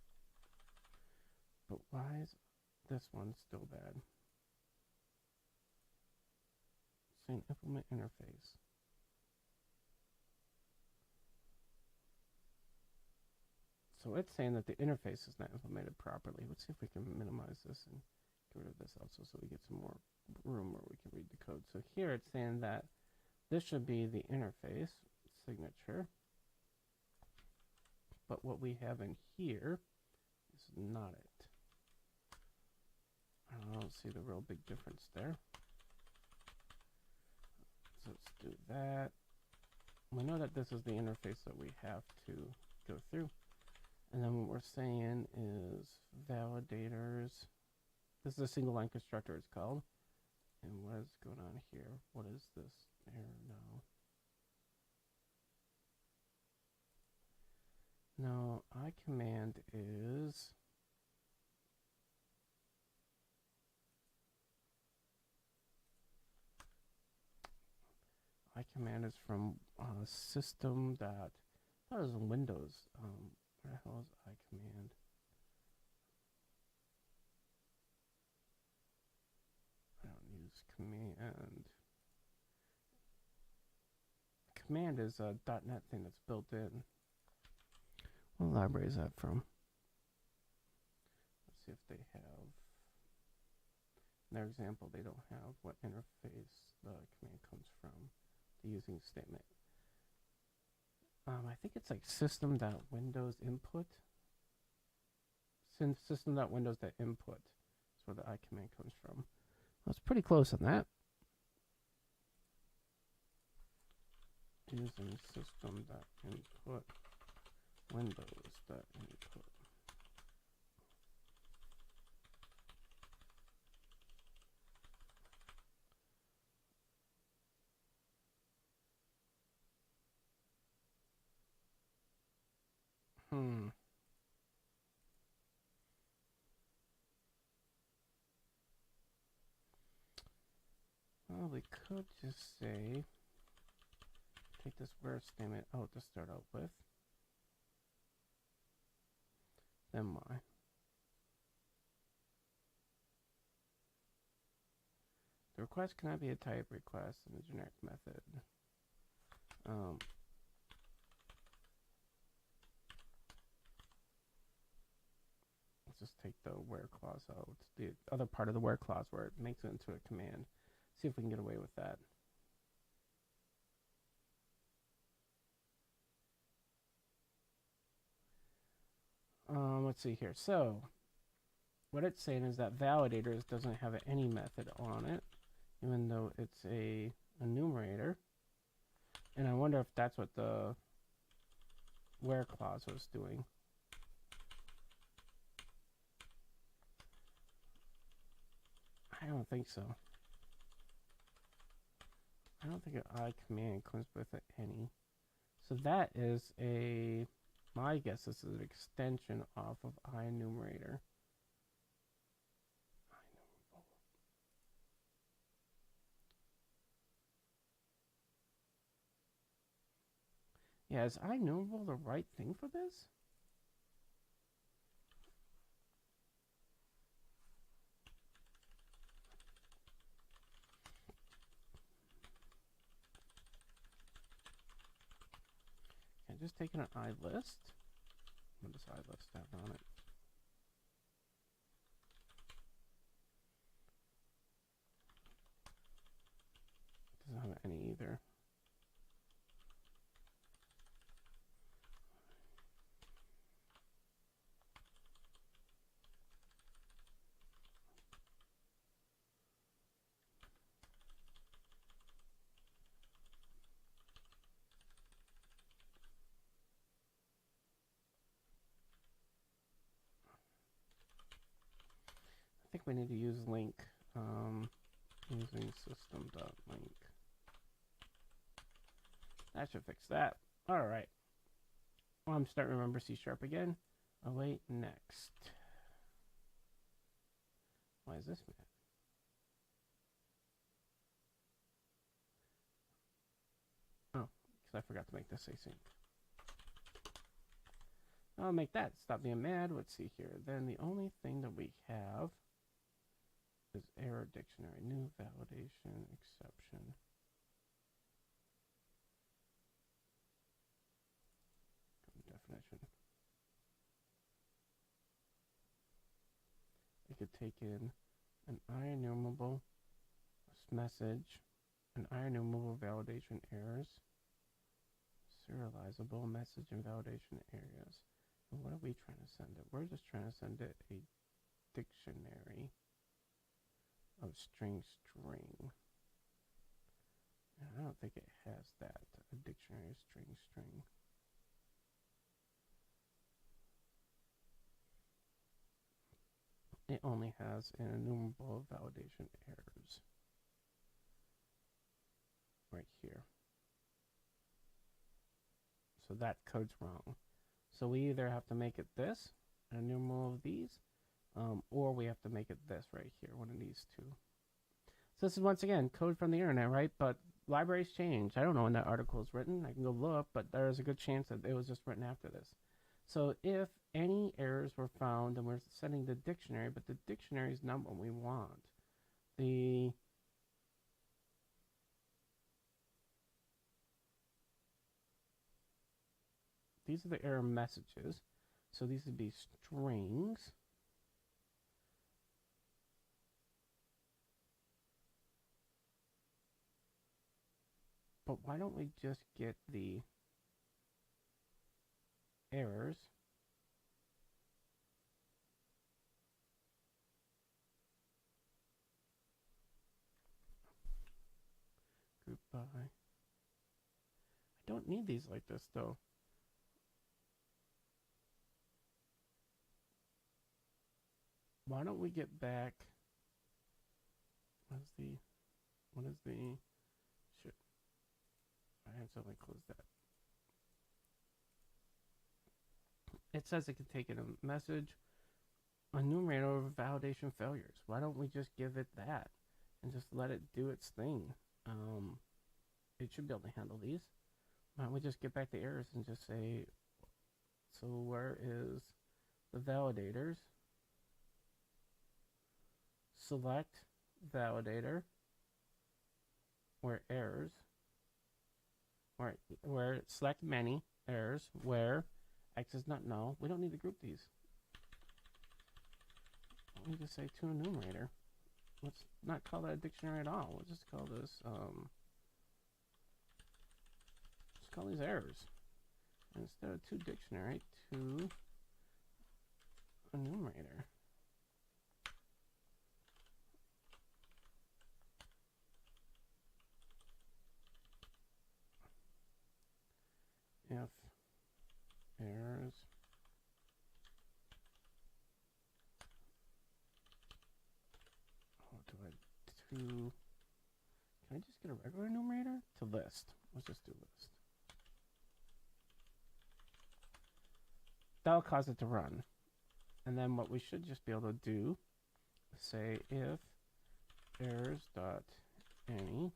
But why is this one still bad? Saying implement interface. So it's saying that the interface is not implemented properly. Let's see if we can minimize this and get rid of this also so we get some more room where we can read the code. So here it's saying that this should be the interface signature. But what we have in here is not it. I don't see the real big difference there. So let's do that. We know that this is the interface that we have to go through. And then what we're saying is validators. This is a single line constructor, it's called. And what is going on here? What is this error now? No, I command is from system dot. That was Windows. Where the hell is I command? I don't use command. Command is a .NET thing that's built in. What library is that from? Let's see if they have. In their example, they don't have what interface the command comes from. The using statement. I think it's like system.windows input. System.windows.input is where the I command comes from. Well, it's pretty close on that. Using system.input windows.input. Well, we could just say, take this where statement out to start out with. Then why? The request cannot be a type request in the generic method. Let's just take the where clause out. The other part of the where clause where it makes it into a command. See if we can get away with that. Let's see here. So what it's saying is that Validators doesn't have any method on it, even though it's a enumerator. And I wonder if that's what the where clause was doing. I don't think so. I don't think an I command comes with any. So that is a, my guess this is an extension off of IEnumerator. Yeah, is IEnumerable the right thing for this? Okay, just taking an I list. What does I list have on it? Doesn't have any either. I think we need to use link, using system.link. That should fix that. All right. Well, I'm starting to remember C# again. Await next. Why is this mad? Oh, because I forgot to make this async. I'll make that stop being mad. Let's see here. Then the only thing that we have is error dictionary, new validation exception. Definition. It could take in an IEnumerable message, an IEnumerable validation errors, serializable message and validation areas. And what are we trying to send it? We're just trying to send it a dictionary of string. And I don't think it has that, a dictionary of string. It only has an enumerable validation errors right here. So that code's wrong. So we either have to make it this, an enumerable of these, or we have to make it this right here, one of these two. So this is once again code from the internet, right? But libraries change. I don't know when that article is written. I can go look, but there's a good chance that it was just written after this. So if any errors were found, and we're sending the dictionary, but the dictionary is not what we want. These are the error messages. So these would be strings. But why don't we just get the errors? Group by. I don't need these like this though. Why don't we get back? What is the shit? I accidentally closed that. It says it can take in a message, a numerator of validation failures. Why don't we just give it that and just let it do its thing? It should be able to handle these. Why don't we just get back the errors and just say, so where is the validators? Select validator, where errors, where select many errors, where X is not null. We don't need to group these. We just say to enumerator. Let's not call that a dictionary at all. We'll just call this, let's call these errors. And instead of to dictionary, to enumerator. If errors can I just get a regular enumerator to list? Let's just do list. That'll cause it to run. And then what we should just be able to do is say if errors.any,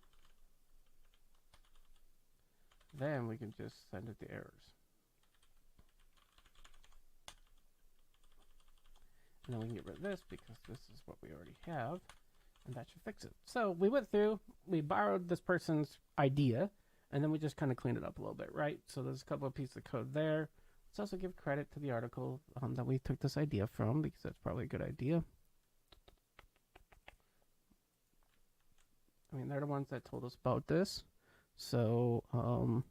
then we can just send it the errors. And then we can get rid of this because this is what we already have. And that should fix it. So we went through, we borrowed this person's idea, and then we just kind of cleaned it up a little bit, right? So there's a couple of pieces of code there. Let's also give credit to the article that we took this idea from, because that's probably a good idea. I mean, they're the ones that told us about this. So we'll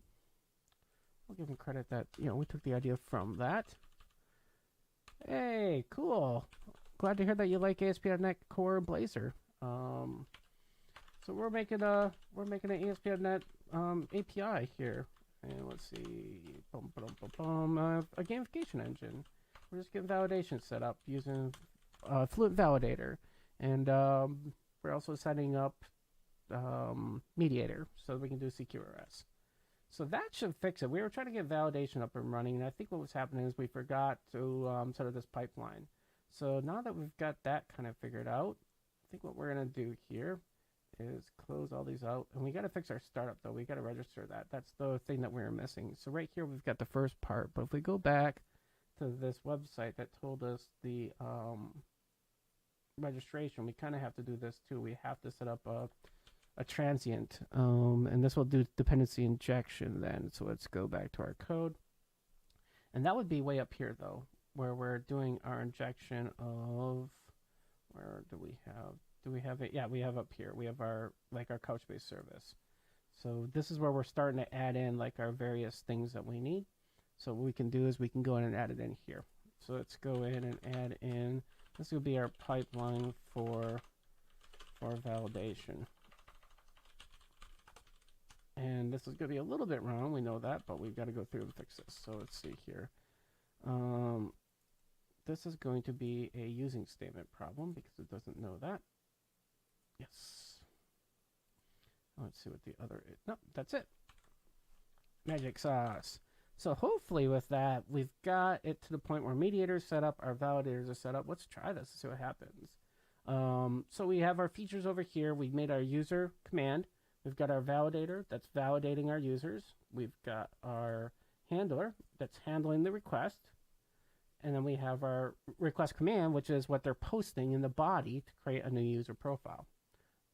give them credit that, you know, we took the idea from that. Hey, cool. Glad to hear that you like ASP.NET Core Blazor. So we're making an ASP.NET API here, and let's see, a gamification engine. We're just getting validation set up using Fluent Validator, and we're also setting up Mediator so that we can do CQRS. So that should fix it. We were trying to get validation up and running, and I think what was happening is we forgot to set up this pipeline. So now that we've got that kind of figured out, I think what we're going to do here is close all these out. And we got to fix our startup, though. We got to register that. That's the thing that we were missing. So right here, we've got the first part. But if we go back to this website that told us the registration, we kind of have to do this, too. We have to set up a transient. And this will do dependency injection then. So let's go back to our code. And that would be way up here, though, where we're doing our injection of, where do we have it? Yeah, we have up here. We have our Couchbase service. So this is where we're starting to add in like our various things that we need. So what we can do is we can go in and add it in here. So let's go in and add in, this will be our pipeline for validation. And this is going to be a little bit wrong, we know that, but we've got to go through and fix this. So let's see here. This is going to be a using statement problem because it doesn't know that. Yes. Let's see what the other is. No, that's it. Magic sauce. So hopefully with that, we've got it to the point where mediators set up, our validators are set up. Let's try this and see what happens. So we have our features over here. We've made our user command. We've got our validator that's validating our users. We've got our handler that's handling the request. And then we have our request command, which is what they're posting in the body to create a new user profile.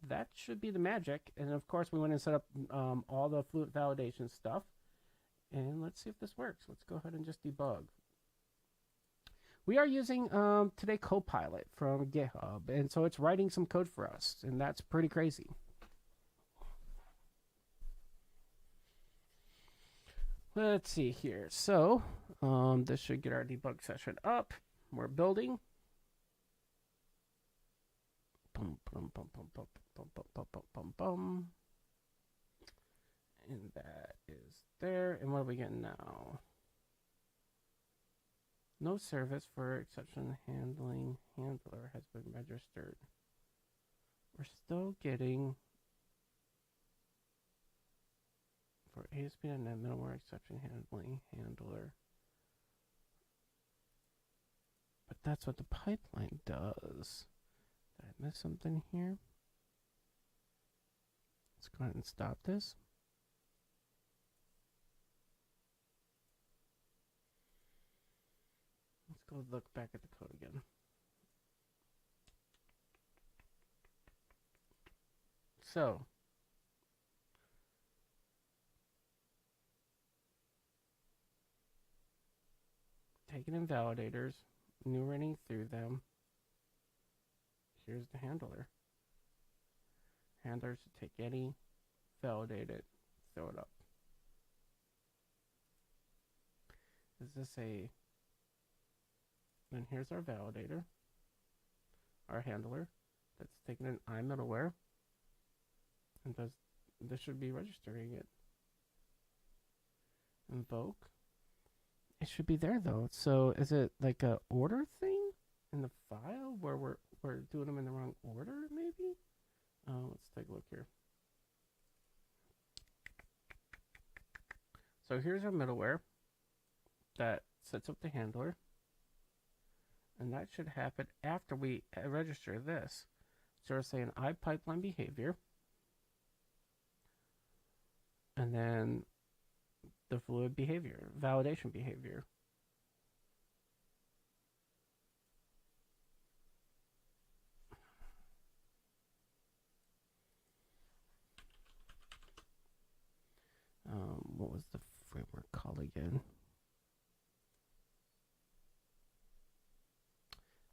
That should be the magic. And of course, we went and set up all the Fluent validation stuff. And let's see if this works. Let's go ahead and just debug. We are using today CoPilot from GitHub. And so it's writing some code for us. And that's pretty crazy. Let's see here. So this should get our debug session up. We're building. Bum, bum, bum, bum, bum, bum, bum, bum, bum, bum, bum. And that is there. And what are we getting now? No service for exception handling handler has been registered. We're still getting for ASP.NET middleware exception handling handler. But that's what the pipeline does. Did I miss something here? Let's go ahead and stop this. Let's go look back at the code again. So, taking in validators, enumerating through them. Here's the handler. Handler should take any, validate it, throw it up. Is this a Then here's our validator, our handler that's taking an I middleware and this should be registering it. Invoke. It should be there though. So is it like a order thing in the file where we're doing them in the wrong order maybe? Let's take a look here. So here's our middleware that sets up the handler. And that should happen after we register this. So we're saying I pipeline behavior. And then the fluid behavior, validation behavior. What was the framework called again?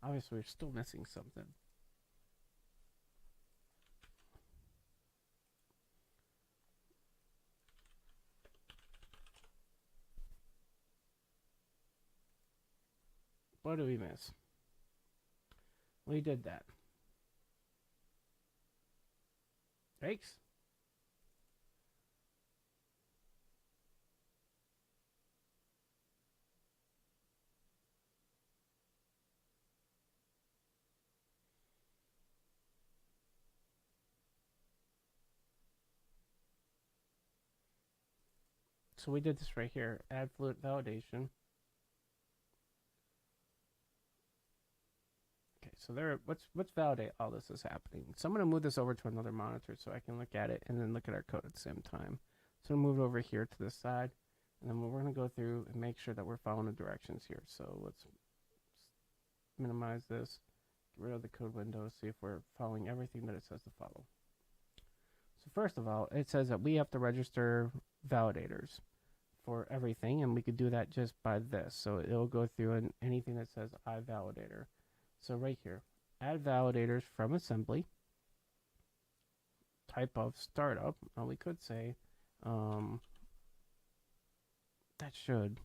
Obviously, we're still missing something. What did we miss? We did that. Thanks. So we did this right here, add fluid validation. Okay, so there, let's validate all this is happening. So I'm going to move this over to another monitor so I can look at it and then look at our code at the same time. So I'm going to move it over here to this side, and then we're going to go through and make sure that we're following the directions here. So let's minimize this, get rid of the code window, see if we're following everything that it says to follow. So first of all, it says that we have to register validators for everything, and we could do that just by this. So it'll go through and anything that says I validator. So right here, add validators from assembly, type of startup. Now we could say that should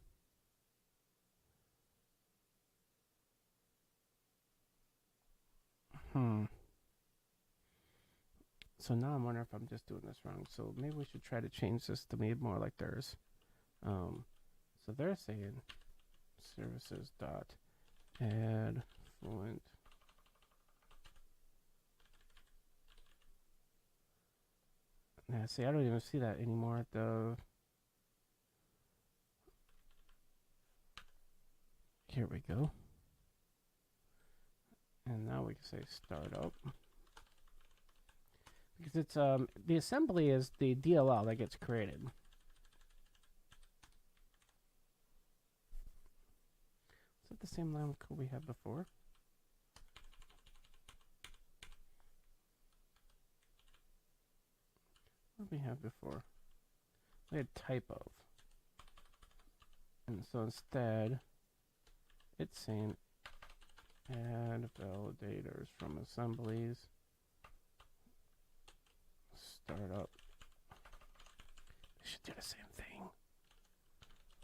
So now I'm wondering if I'm just doing this wrong. So maybe we should try to change this to be more like theirs. So they're saying services dot add fluent now see I don't even see that anymore at the here we go, and now we can say startup because it's the assembly is the DLL that gets created. Is that the same line of code we had before? What did we have before? We had type of. And so instead, it's saying add validators from assemblies, startup. They should do the same thing.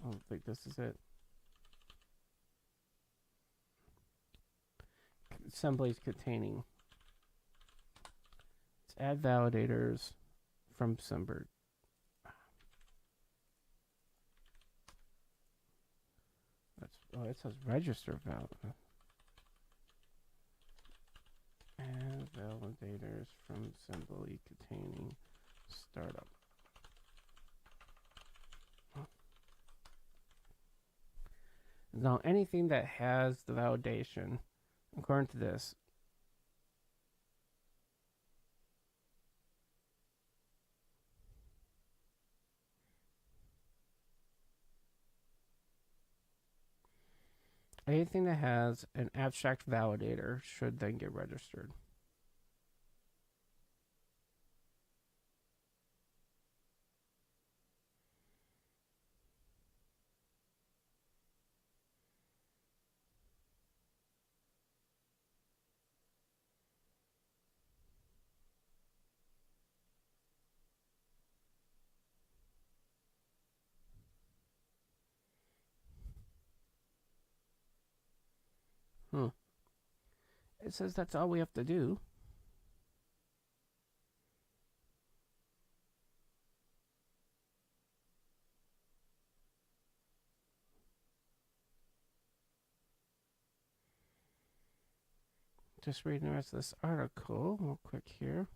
I don't think this is it. Assemblies containing. Let's add validators from Semberg. That's it says register val. Add validators from assembly containing startup. Now anything that has the validation, according to this, anything that has an abstract validator should then get registered. it says that's all we have to do. Just reading the rest of this article real quick here.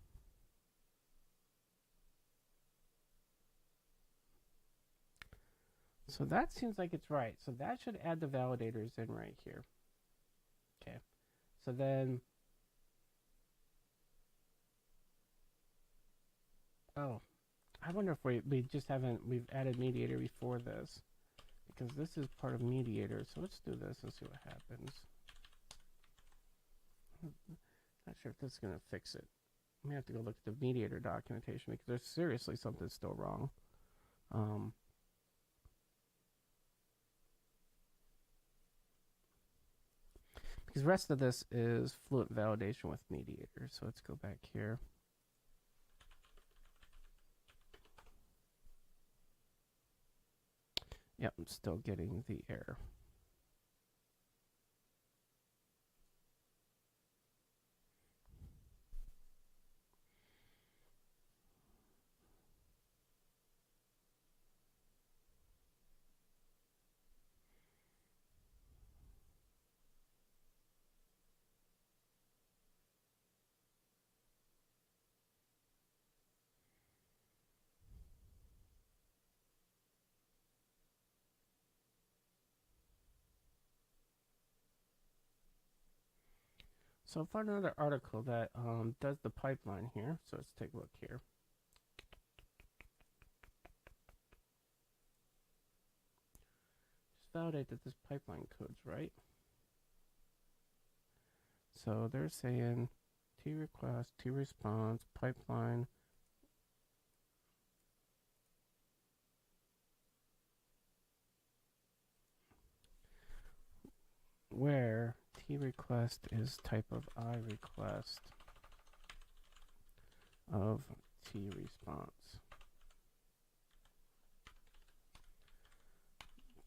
So that seems like it's right. So that should add the validators in right here. Okay. So then, oh, I wonder if we just haven't, we've added mediator before this, because this is part of mediator. So let's do this and see what happens. Not sure if this is going to fix it. I may have to go look at the mediator documentation because there's seriously something still wrong. Because the rest of this is fluent validation with mediator. So let's go back here. Yep, I'm still getting the error. So I found another article that does the pipeline here. So let's take a look here. Just validate that this pipeline code's right. So they're saying T request, T response, pipeline. Where T request is type of I request of T response.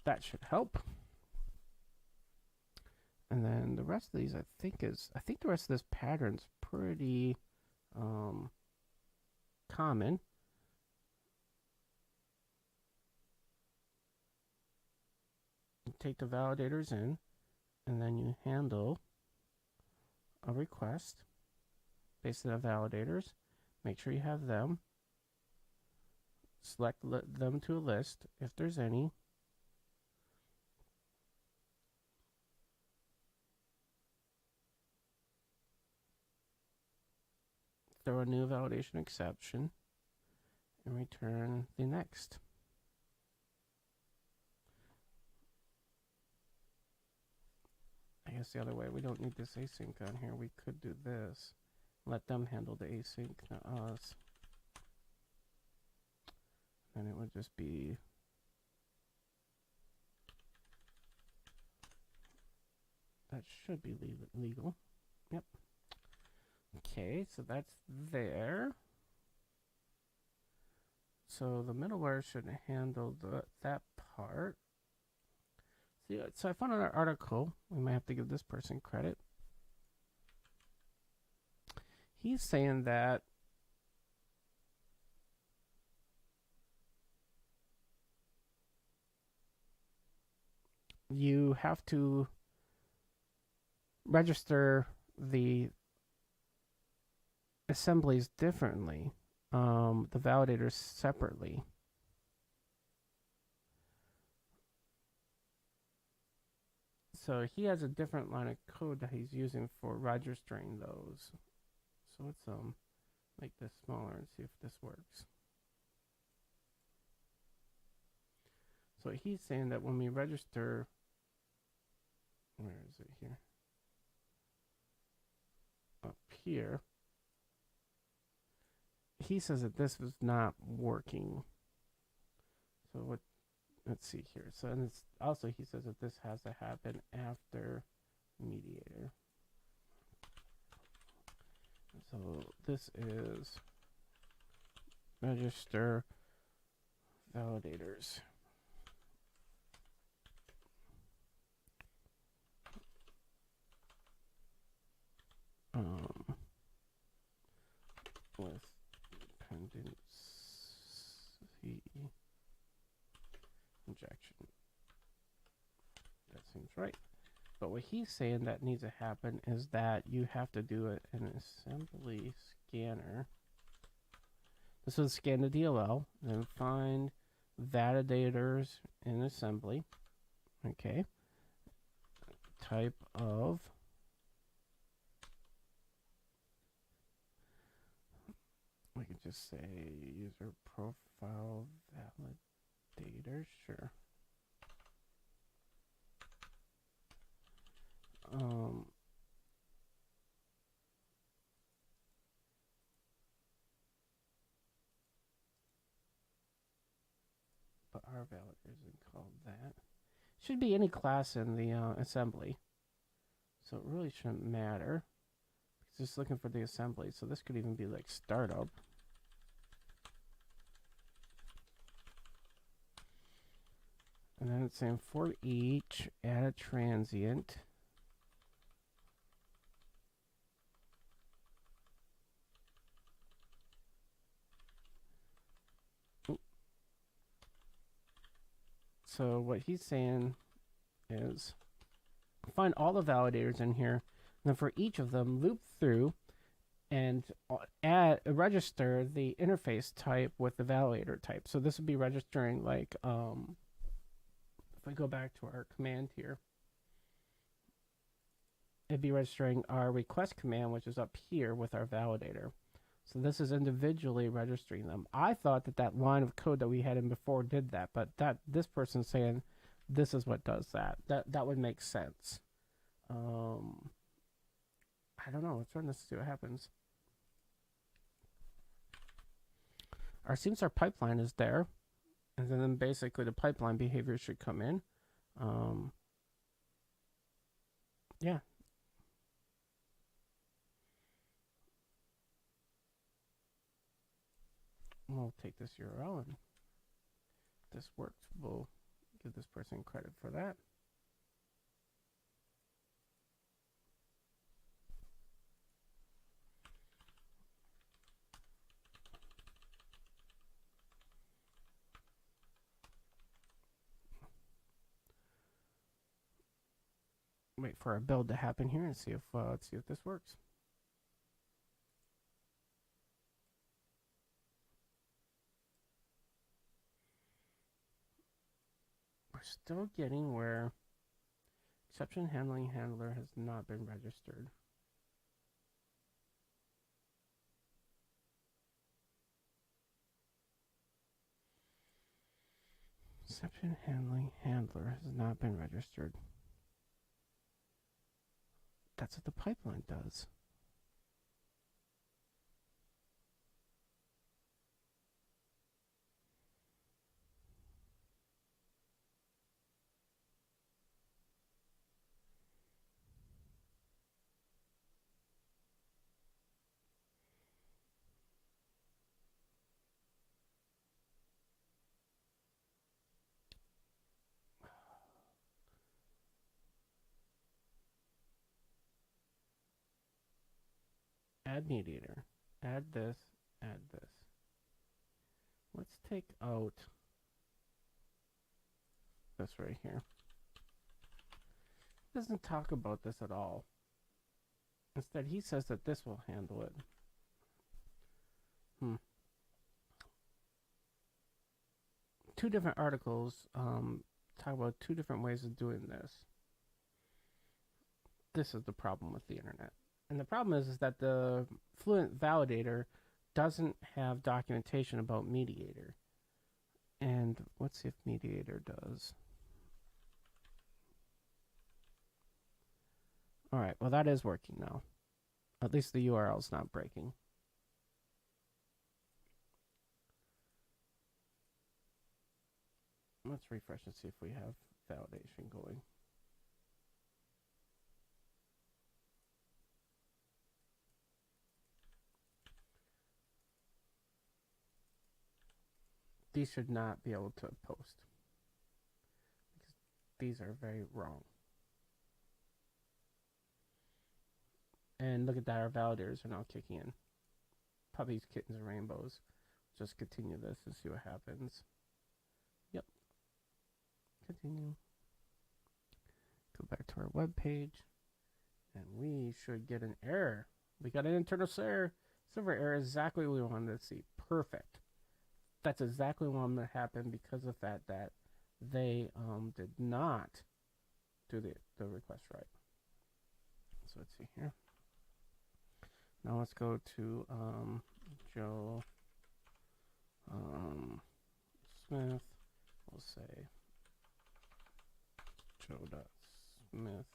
That should help. And then the rest of these, I think the rest of this pattern's pretty common. You take the validators in, and then you handle a request based on the validators. Make sure you have them. Select them to a list if there's any. Throw a new validation exception and return the next. I guess the other way, we don't need this async on here. We could do this. Let them handle the async, not us. And it would just be that should be legal. Yep. Okay, so that's there. So the middleware should handle that part. So I found another article. We might have to give this person credit. He's saying that you have to register the assemblies differently, the validators separately. So he has a different line of code that he's using for registering those. So let's make this smaller and see if this works. So he's saying that when we register, where is it here? Up here. He says that this was not working. So what? Let's see here. So and it's also he says that this has to happen after mediator. So this is register validators. But what he's saying that needs to happen is that you have to do an assembly scanner. This will scan the DLL, then find validators in assembly. Okay. Type of we can just say user profile validator, sure. But our validator isn't called that. Should be any class in the assembly. So it really shouldn't matter. It's just looking for the assembly. So this could even be like startup. And then it's saying for each, add a transient. So what he's saying is find all the validators in here, and then for each of them, loop through and register the interface type with the validator type. So this would be registering like, if I go back to our command here, it'd be registering our request command, which is up here with our validator. So this is individually registering them. I thought that line of code that we had in before did that, but this person's saying this is what does that. That would make sense. I don't know. Let's run this to see what happens. Seems our pipeline is there, and then basically the pipeline behavior should come in. Yeah. We'll take this URL, and if this works, we'll give this person credit for that. Wait for our build to happen here and see if let's see if this works. We're still getting where exception handling handler has not been registered. Exception handling handler has not been registered. That's what the pipeline does. Add mediator. Add this. Add this. Let's take out this right here. It doesn't talk about this at all. Instead, he says that this will handle it. Two different articles talk about two different ways of doing this. This is the problem with the internet. And the problem is that the Fluent validator doesn't have documentation about mediator. And let's see if mediator does. All right, well, that is working now. At least the URL is not breaking. Let's refresh and see if we have validation going. These should not be able to post, because these are very wrong. And look at that, our validators are now kicking in. Puppies, kittens, and rainbows. Just continue this and see what happens. Yep. Continue. Go back to our web page, and we should get an error. We got an internal server error, exactly what we wanted to see. Perfect. That's exactly what wanted to happen because of the fact that they did not do the request right. So let's see here. Now let's go to Joe Smith. We'll say joe.smith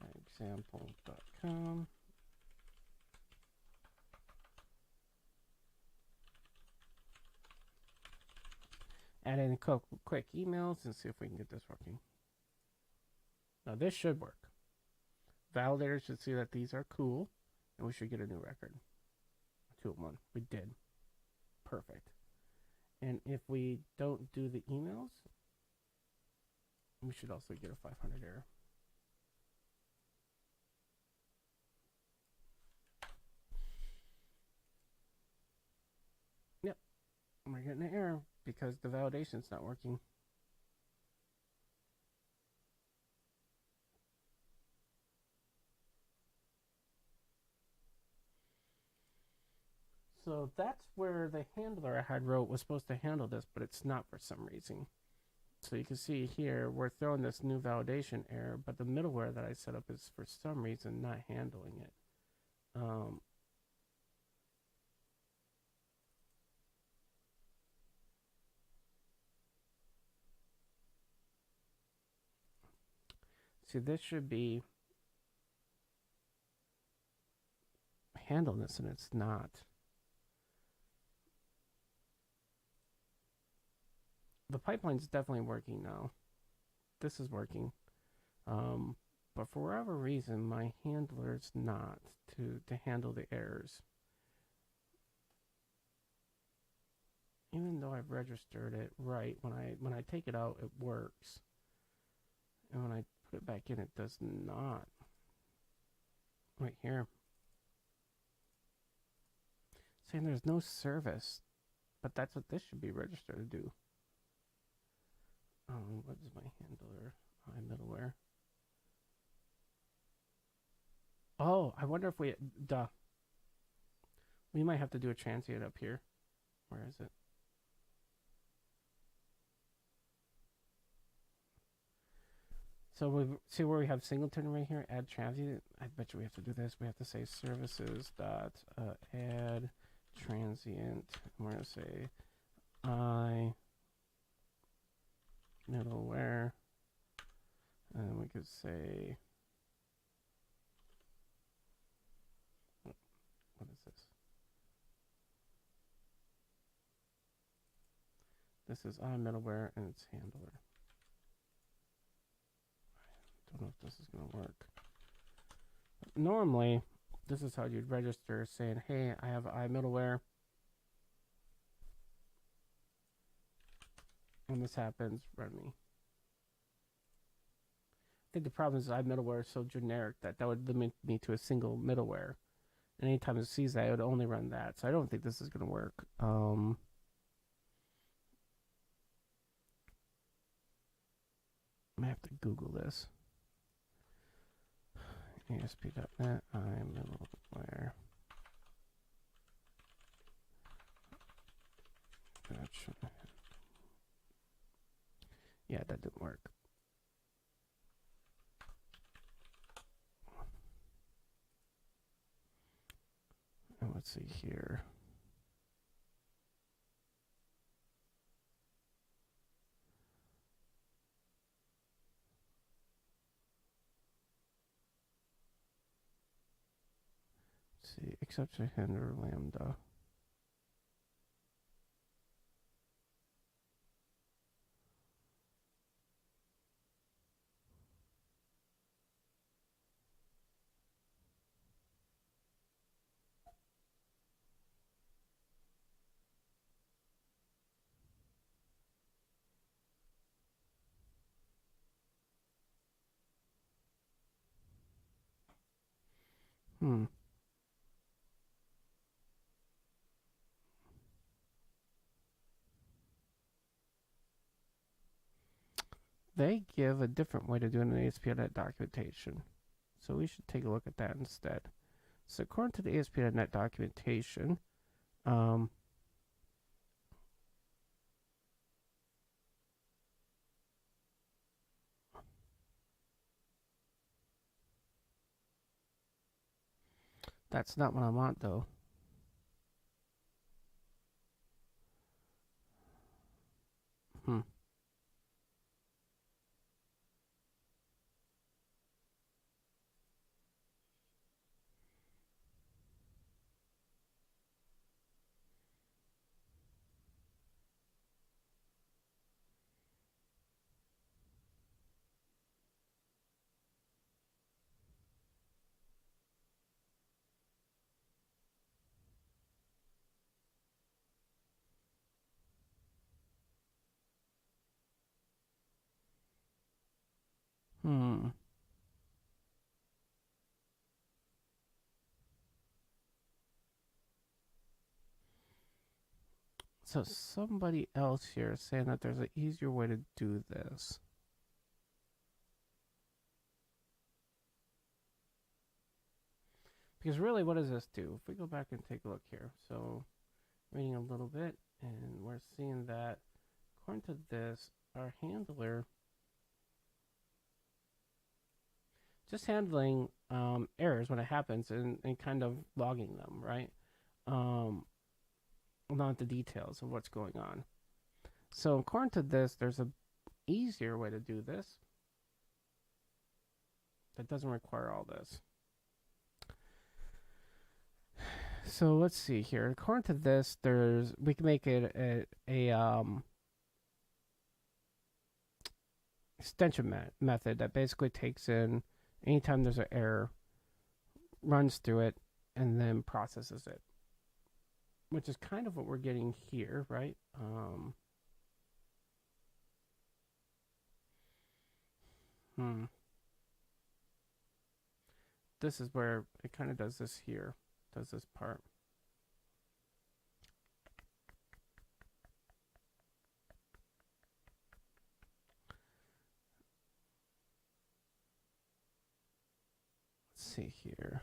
at example.com. Add in a quick emails and see if we can get this working. Now this should work. Validators should see that these are cool, and we should get a new record. 201. We did. Perfect. And if we don't do the emails, we should also get a 500 error. Yep. We're getting an error because the validation's not working. So that's where the handler I had wrote was supposed to handle this, but it's not for some reason. So you can see here, we're throwing this new validation error, but the middleware that I set up is for some reason not handling it. See, this should be handling this, and it's not. The pipeline's definitely working now. This is working. But for whatever reason, my handler's not to handle the errors. Even though I've registered it right, when I take it out, it works. And when I put it back in, it does not. Right here. Saying there's no service. But that's what this should be registered to do. What is my handler? Middleware. Oh, I wonder if we... We might have to do a transient up here. Where is it? So we see where we have singleton right here, add transient. I bet you we have to do this. We have to say services dot add transient. We're gonna say middleware, and we could say what is this? This is middleware and it's handler. I don't know if this is going to work. Normally, this is how you'd register, saying, hey, I have middleware. When this happens, run me. I think the problem is middleware is so generic that would limit me to a single middleware. And anytime it sees that, it would only run that. So I don't think this is going to work. I have to Google this. ASP.NET, middleware. Yeah, that didn't work. And let's see here. See, exception handler lambda. they give a different way to do an ASP.NET documentation. So we should take a look at that instead. So according to the ASP.NET documentation, that's not what I want though. So somebody else here is saying that there's an easier way to do this. Because really, what does this do? If we go back and take a look here. So reading a little bit, and we're seeing that according to this, our handler just handling errors when it happens and kind of logging them, right? Not the details of what's going on. So according to this, there's a easier way to do this that doesn't require all this. So let's see here. According to this, we can make it a extension method that basically takes in anytime there's an error, runs through it, and then processes it, which is kind of what we're getting here, right? This is where it kind of does this here, does this part. Let's see here.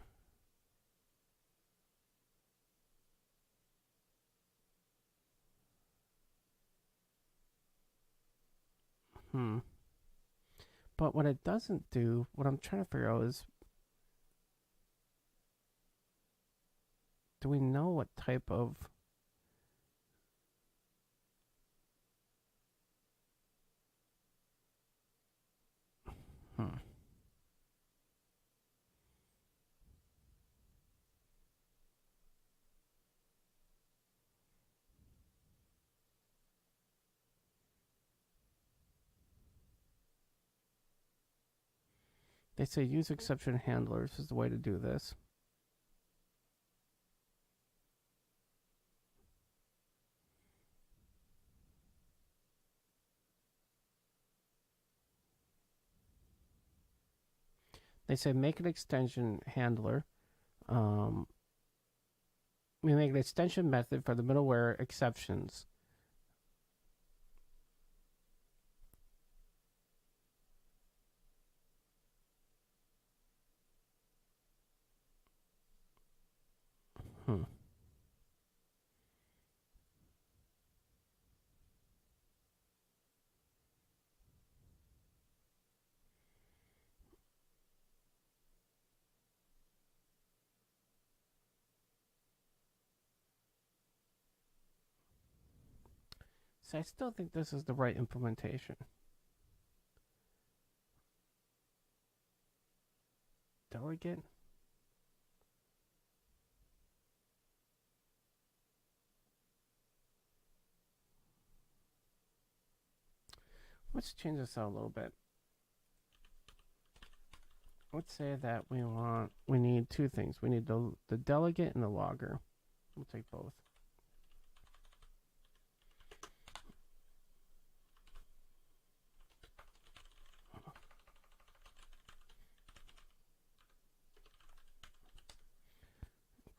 But what it doesn't do, what I'm trying to figure out is, do we know what type of They say use exception handlers is the way to do this. They say make an extension handler. We make an extension method for the middleware exceptions. So I still think this is the right implementation. Delegate. Let's change this out a little bit. Let's say that we need two things. We need the delegate and the logger. We'll take both.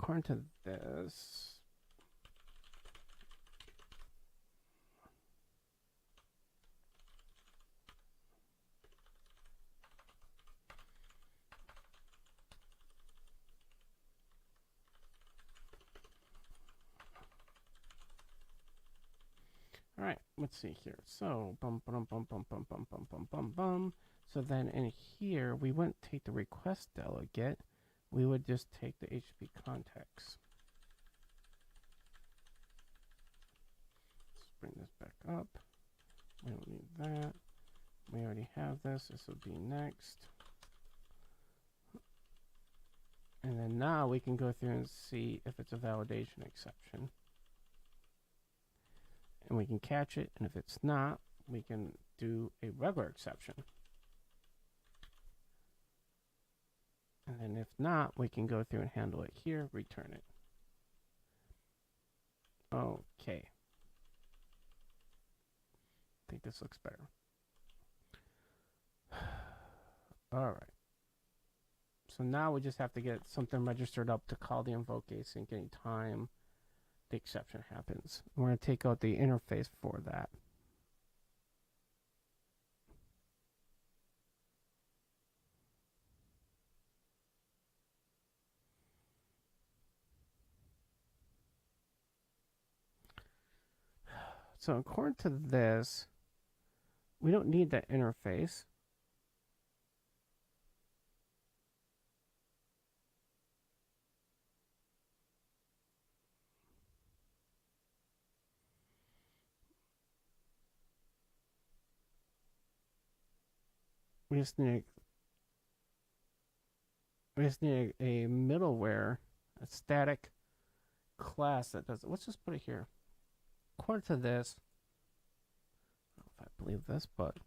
According to this, let's see here. So bum bum bum bum bum bum bum bum bum bum. So then in here we wouldn't take the request delegate. We would just take the HTTP context. Let's bring this back up. We don't need that. We already have this. This will be next. And then now we can go through and see if it's a validation exception. And we can catch it. And if it's not, we can do a regular exception. And then if not, we can go through and handle it here, return it. Okay. I think this looks better. All right. So now we just have to get something registered up to call the invoke async anytime the exception happens. We're going to take out the interface for that. So according to this, we don't need that interface. We just need a middleware, a static class that does it. Let's just put it here. According to this, I don't know if I believe this, but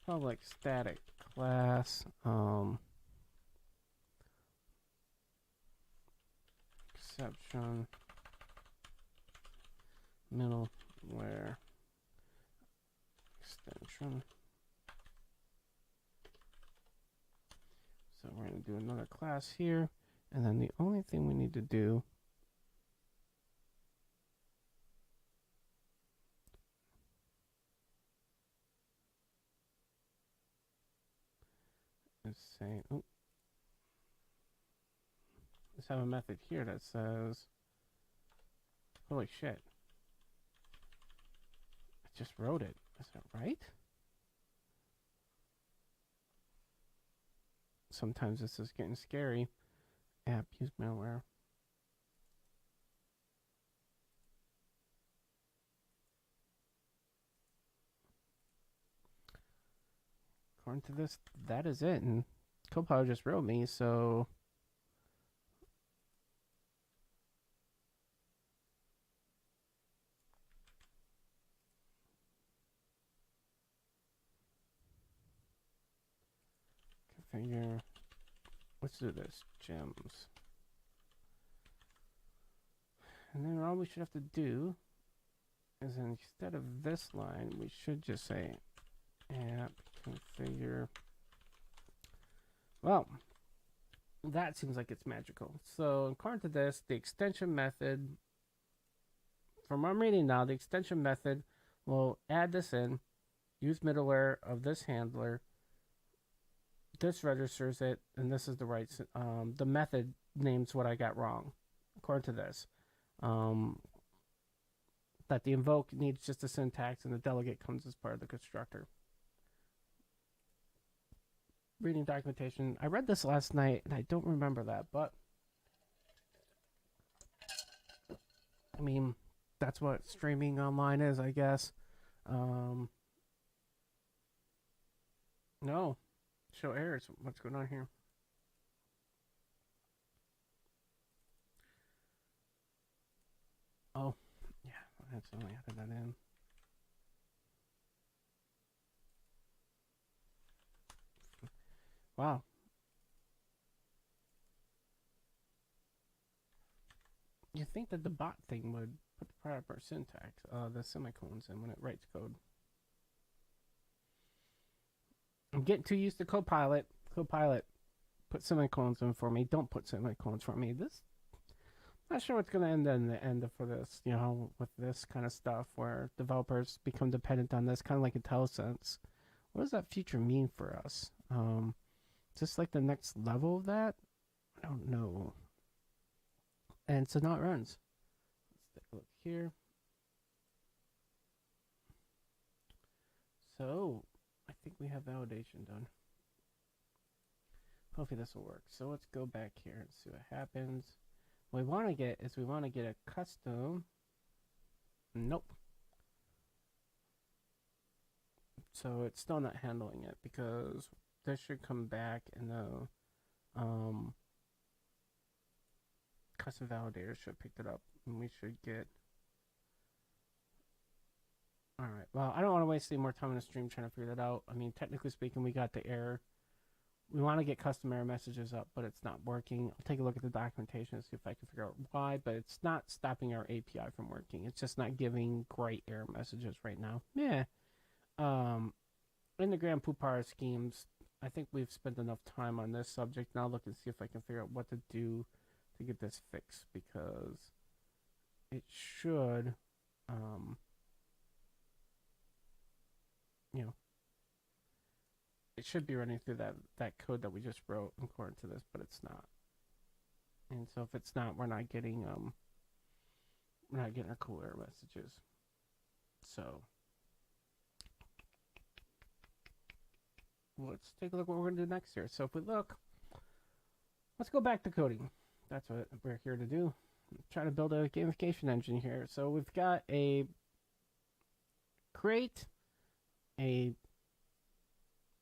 probably like static class exception middleware extension. So we're going to do another class here, and then the only thing we need to do is say, oh, let's have a method here that says, holy shit, I just wrote it. Is that right? Sometimes this is getting scary. App use malware. According to this, that is it. And CoPilot just wrote me, so configure. Let's do this. Gems. And then all we should have to do is instead of this line, we should just say app configure. Well, that seems like it's magical. So according to this, the extension method, from what I'm reading now, the extension method will add this in, use middleware of this handler. This registers it, and this is the right. The method names what I got wrong, according to this. That the invoke needs just a syntax, and the delegate comes as part of the constructor. Reading documentation. I read this last night, and I don't remember that, but I mean, that's what streaming online is, I guess. No. Show errors. What's going on here? Oh, yeah, I accidentally added that in. Wow. You think that the bot thing would put the proper syntax, the semicolons in when it writes code. I'm getting too used to CoPilot. CoPilot, put semicolons in for me. Don't put semicolons for me. This, not sure what's going to end in the end for this, you know, with this kind of stuff where developers become dependent on this, kind of like IntelliSense. What does that future mean for us? Just like the next level of that? I don't know. And so now it runs. Let's take a look here. So I think we have validation done. Hopefully this will work. So let's go back here and see what happens. What we want to get is we want to get a custom. Nope. So it's still not handling it because this should come back in the custom validator should have picked it up, and we should get. All right. Well, I don't want to waste any more time in the stream trying to figure that out. I mean, technically speaking, we got the error. We want to get custom error messages up, but it's not working. I'll take a look at the documentation and see if I can figure out why, but it's not stopping our API from working. It's just not giving great error messages right now. Yeah. In the grand poupar schemes, I think we've spent enough time on this subject. Now look and see if I can figure out what to do to get this fixed, because it should, you know, it should be running through that code that we just wrote according to this, but it's not. And so if it's not, we're not getting our cool error messages. So let's take a look at what we're going to do next here. So if we look, let's go back to coding. That's what we're here to do. Try to build a gamification engine here. So we've got a create, a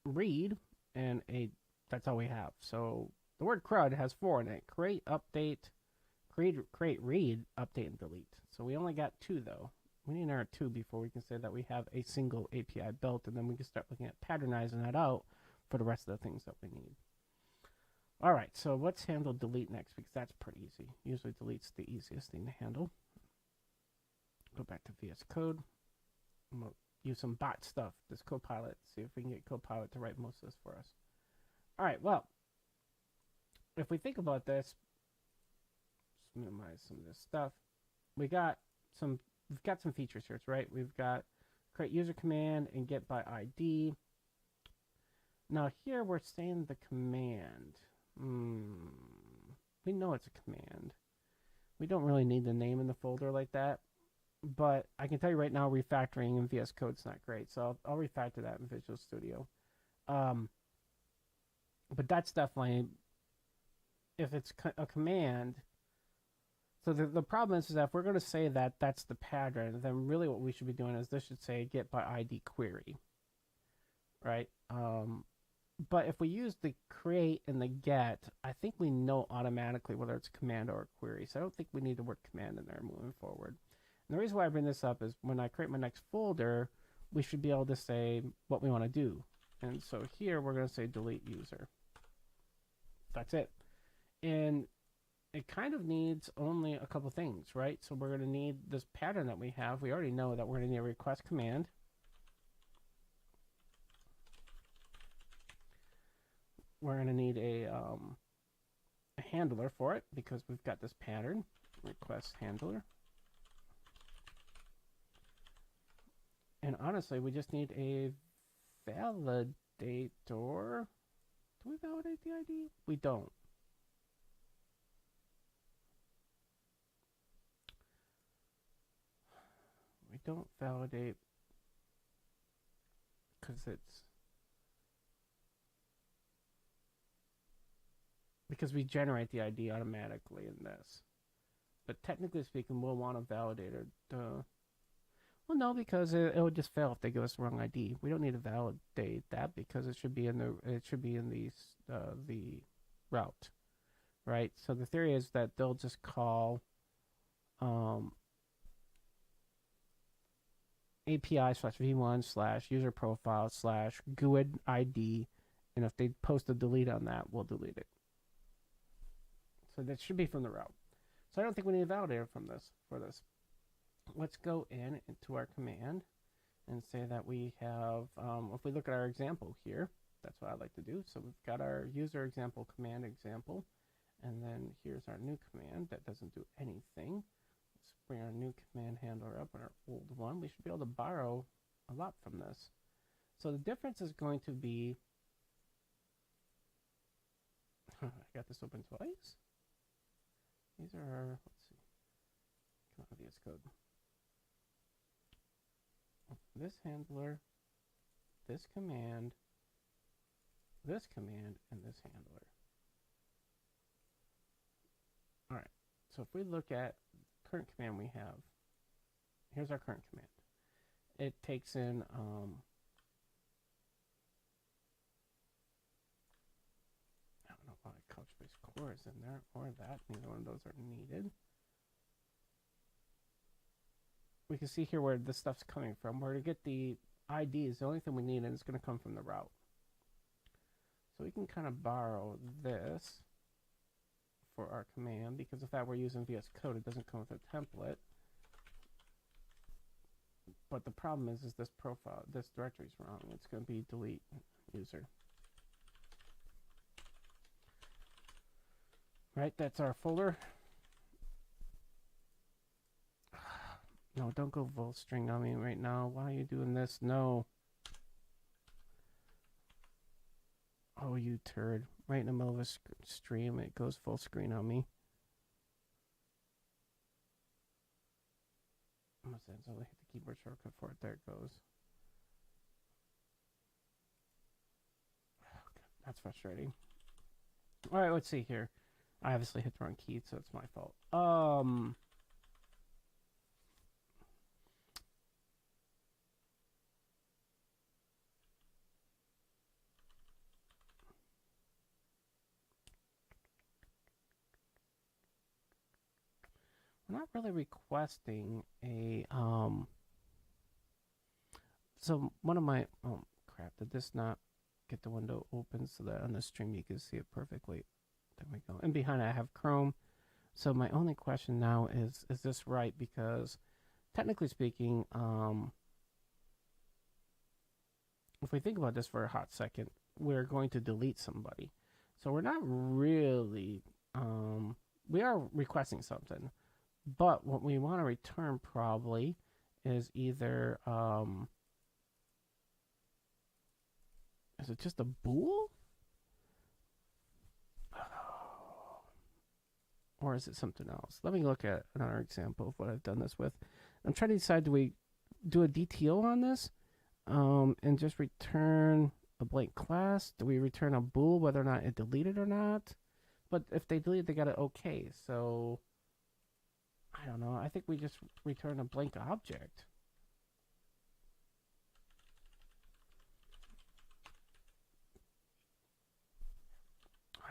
read, and a, that's all we have. So the word CRUD has 4 in it: create, update, create, read, update, and delete. So we only got 2 though. We need another 2 before we can say that we have a single API built, and then we can start looking at patternizing that out for the rest of the things that we need. All right, so let's handle delete next, because that's pretty easy. Usually delete's the easiest thing to handle. Go back to VS Code. And we'll use some bot stuff, this CoPilot, see if we can get CoPilot to write most of this for us. All right, well, if we think about this, let's minimize some of this stuff. We've got some features here, right? We've got create user command and get by ID. Now here we're saying the command. We know it's a command. We don't really need the name in the folder like that. But I can tell you right now, refactoring in VS Code is not great. So I'll refactor that in Visual Studio. But that's definitely, if it's a command. So the problem is that if we're going to say that that's the pattern, then really what we should be doing is this should say get by ID query. Right? But if we use the create and the get, I think we know automatically whether it's a command or a query. So I don't think we need the word command in there moving forward. And the reason why I bring this up is when I create my next folder, we should be able to say what we want to do. And so here we're going to say delete user. That's it. And it kind of needs only a couple things, right? So we're going to need this pattern that we have. We already know that we're going to need a request command. We're going to need a handler for it because we've got this pattern, request handler. And honestly, we just need a validator. Do we validate the ID? We don't. We don't validate because we generate the ID automatically in this. But technically speaking, we'll want a validator. Well, no, because it would just fail if they give us the wrong ID. We don't need to validate that because it should be in the route, right? So the theory is that they'll just call API/v1/user profile/GUID ID, and if they post a delete on that, we'll delete it. So that should be from the route. So I don't think we need a validator for this. Let's go into our command and say that we have, if we look at our example here, that's what I'd like to do. So we've got our user example command example, and then here's our new command that doesn't do anything. Let's bring our new command handler up on our old one. We should be able to borrow a lot from this. So the difference is going to be, I got this open twice. These are our, let's see, come on, VS Code. This handler, this command, and this handler. All right, so if we look at current command we have, here's our current command. It takes in I don't know why Couchbase core is in there, or that. Neither one of those are needed. We can see here where this stuff's coming from. Where to get the IDs, the only thing we need, and it's going to come from the route. So we can kind of borrow this for our command, because if that were using VS Code, it doesn't come with a template. But the problem is this profile, this directory is wrong. It's going to be delete user. Right, that's our folder. No, don't go full string on me right now. Why are you doing this? No. Oh, you turd. Right in the middle of a stream, it goes full screen on me. Almost ends. I'll hit the keyboard shortcut for it. There it goes. Oh, God, that's frustrating. All right, let's see here. I obviously hit the wrong key, so it's my fault. We're not really requesting a so one of my, oh crap, did this not get the window open so that on the stream you can see it perfectly? There we go. And behind it I have Chrome. So my only question now is this right? Because technically speaking, if we think about this for a hot second, we're going to delete somebody. So we're not really, we are requesting something. But what we want to return probably is either, is it just a bool? Or is it something else? Let me look at another example of what I've done this with. I'm trying to decide, do we do a DTO on this and just return a blank class? Do we return a bool whether or not it deleted or not? But if they delete, they got it okay. So I don't know. I think we just return a blank object.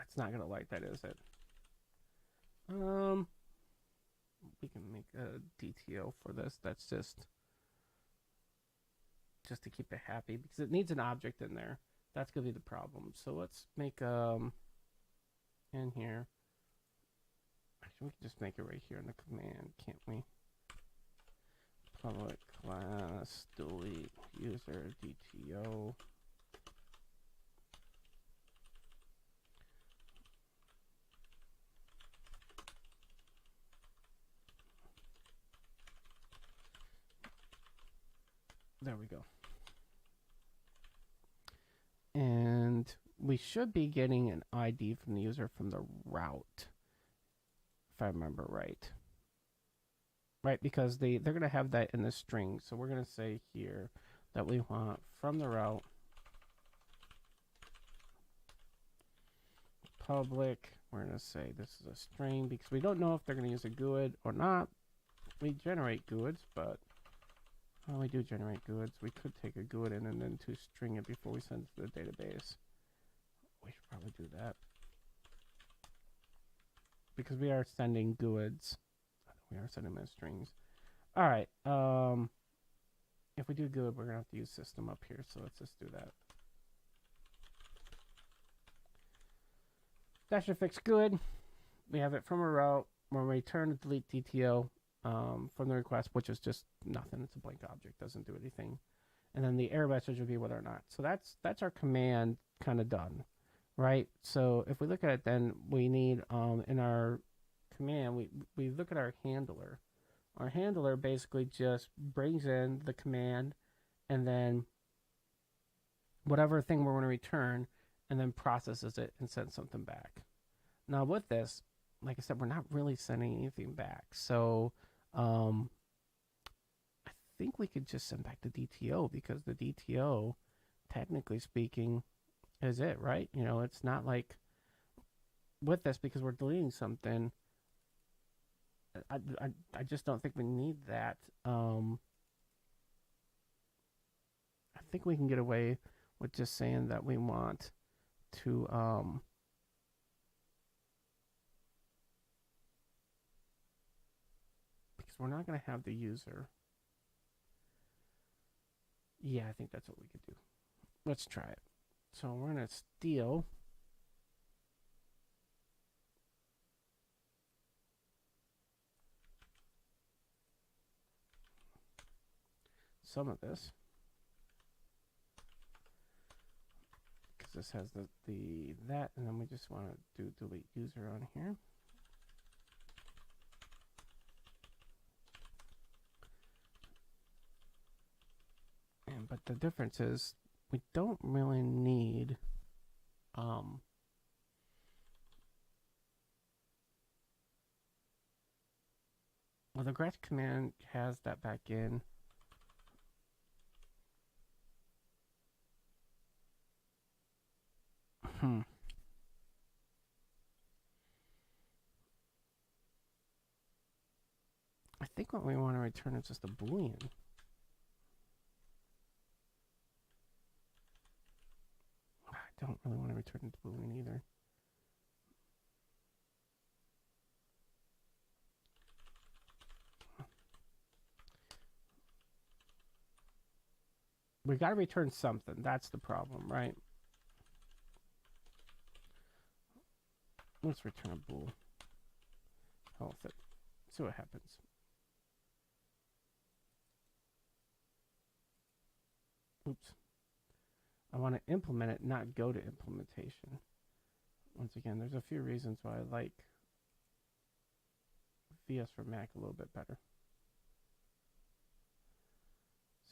It's not gonna like that, is it? We can make a DTO for this. That's just to keep it happy, because it needs an object in there. That's gonna be the problem. So let's make in here. Actually, we can just make it right here in the command, can't we? Public class delete user DTO. There we go. And we should be getting an ID from the user from the route, if I remember right. Right, because they're going to have that in the string. So we're going to say here that we want from the route public. We're going to say this is a string because we don't know if they're going to use a GUID or not. We generate GUIDs, but well, we do generate GUIDs. We could take a GUID in and then to string it before we send it to the database. We should probably do that, because we are sending GUIDs. We are sending them as strings. All right. If we do GUID, we're gonna have to use system up here. So let's just do that. That should fix GUID. We have it from a route. When we return a delete DTO from the request, which is just nothing. It's a blank object. Doesn't do anything. And then the error message will be whether or not. So that's our command kind of done, right? So if we look at it, then we need in our command, we look at our handler. Our handler basically just brings in the command and then whatever thing we're going to return, and then processes it and sends something back. Now with this, like I said, we're not really sending anything back. So I think we could just send back the DTO, because the DTO technically speaking, is it, right? You know, it's not like with this, because we're deleting something, I just don't think we need that. I think we can get away with just saying that we want to because we're not going to have the user. Yeah, I think that's what we could do. Let's try it. So we're going to steal some of this, because this has that, and then we just want to do delete user on here. But the difference is we don't really need well, the grep command has that back in. I think what we want to return is just a Boolean. I don't really want to return it to Boolean either. We got to return something. That's the problem, right? Let's return a bool. Hell with it. See what happens. Oops. I want to implement it, not go to implementation. Once again, there's a few reasons why I like VS for Mac a little bit better.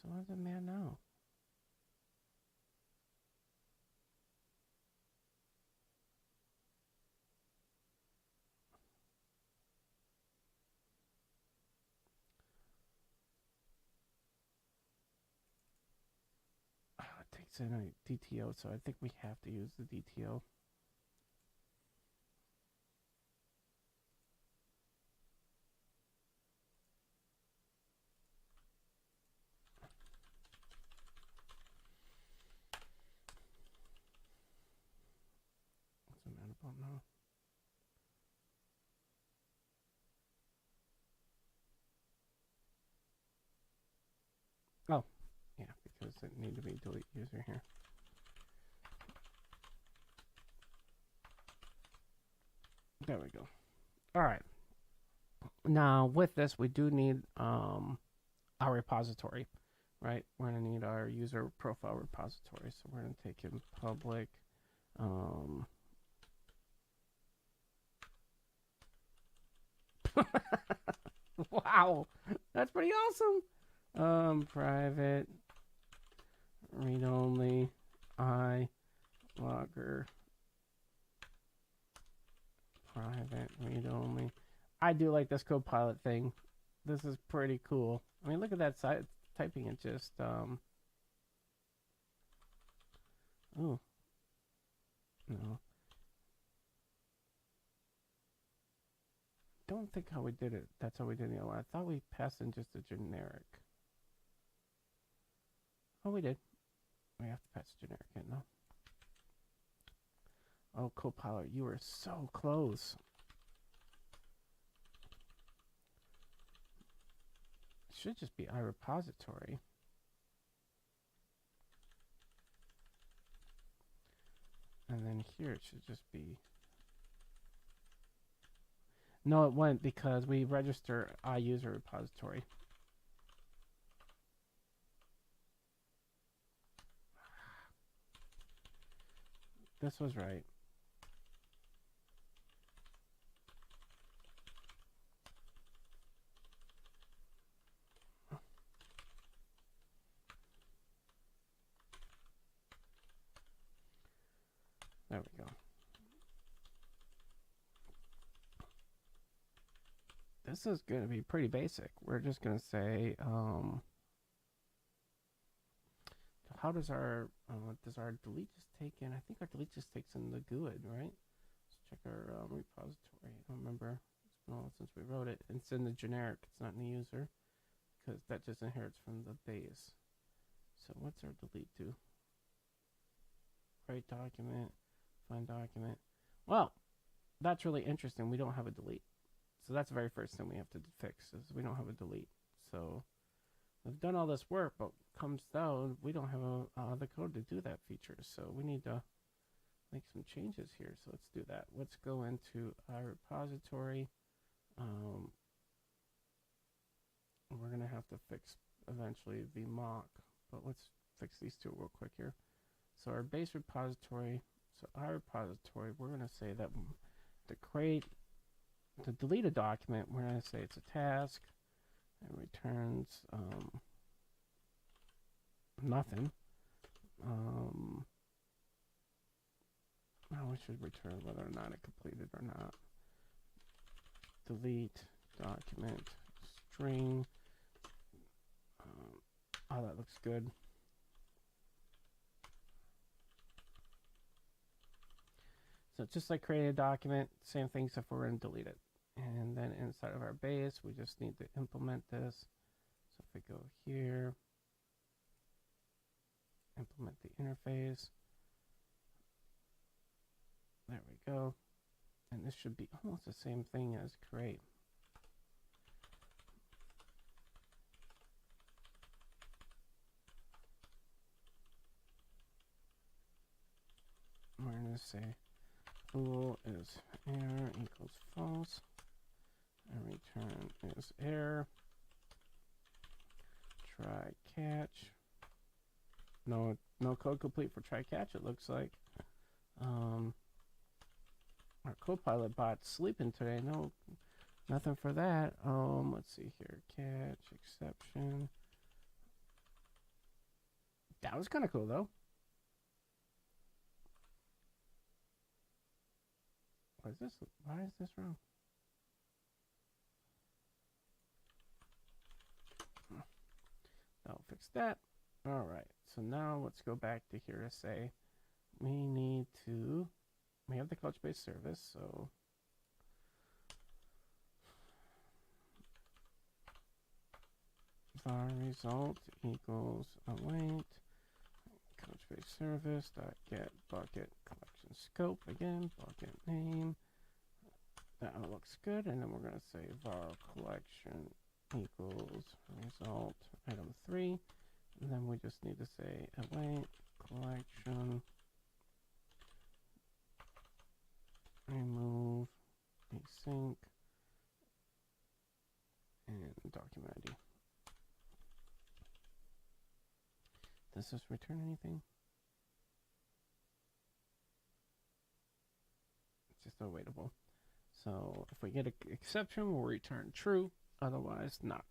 So what does the man know? Oh, it takes in a DTO, so I think we have to use the DTO. What's the man about now? Oh, yeah, because it needs to be delete user here. There we go. All right. Now with this, we do need our repository, right? We're gonna need our user profile repository. So we're gonna take in public. Wow, that's pretty awesome. Private read only I logger private read only. I do like this CoPilot thing. This is pretty cool. I mean, look at that side typing. It just oh no, don't think how we did it. That's how we did the other one. I thought we passed in just a generic. Oh, we did. We have to pass generic in, no? Oh, CoPilot, you were so close. It should just be iRepository. And then here it should just be. No, it went because we register iUser repository. This was right. There we go. This is going to be pretty basic. We're just going to say how does our delete just take in? I think our delete just takes in the GUID, right? Let's check our repository. I don't remember. It's been a while since we wrote it. It's in the generic. It's not in the user because that just inherits from the base. So what's our delete do? Write document, find document. Well, that's really interesting. We don't have a delete. So that's the very first thing we have to fix is we don't have a delete. So we've done all this work, but comes down, we don't have the code to do that feature. So we need to make some changes here. So let's do that. Let's go into our repository. We're going to have to fix eventually the mock, but let's fix these two real quick here. So our base repository, so our repository, we're going to say that to delete a document, we're going to say it's a task and returns nothing. Now we should return whether or not it completed or not. Delete document string. Oh, that looks good. So just like create a document, same thing except we're going to delete it. And then inside of our base, we just need to implement this. So if we go here, implement the interface. There we go. And this should be almost the same thing as create. We're going to say bool is error equals false, and return is error. Try catch. No code complete for try catch. It looks like our CoPilot bot's sleeping today. No, nothing for that. Let's see here. Catch exception. That was kind of cool though. What is this? Why is this wrong? That'll fix that. All right. So now let's go back to here to say we have the Couchbase service. So var result equals await Couchbase service dot get bucket collection scope again, bucket name. That looks good, and then we're going to say var collection equals result item 3, and then we just need to say await collection remove async and document ID. Does this return anything? It's just awaitable. So if we get an exception, we'll return true, otherwise not.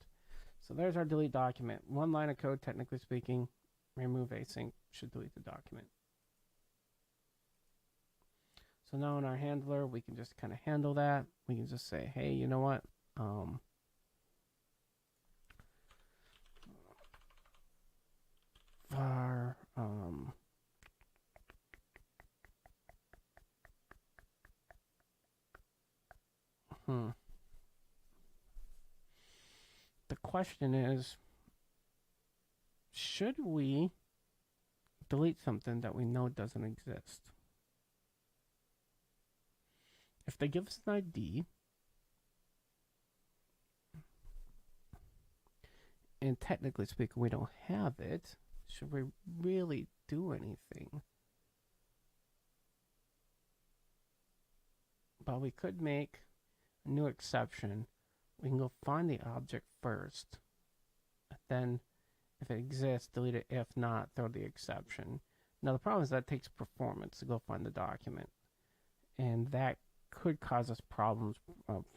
So there's our delete document. One line of code, technically speaking. Remove async should delete the document. So now in our handler, we can just kind of handle that. We can just say, hey, you know what? Var the question is, should we delete something that we know doesn't exist? If they give us an ID and technically speaking we don't have it, should we really do anything? But we could make a new exception. We can go find the object first. Then, if it exists, delete it. If not, throw the exception. Now, the problem is that takes performance to go find the document. And that could cause us problems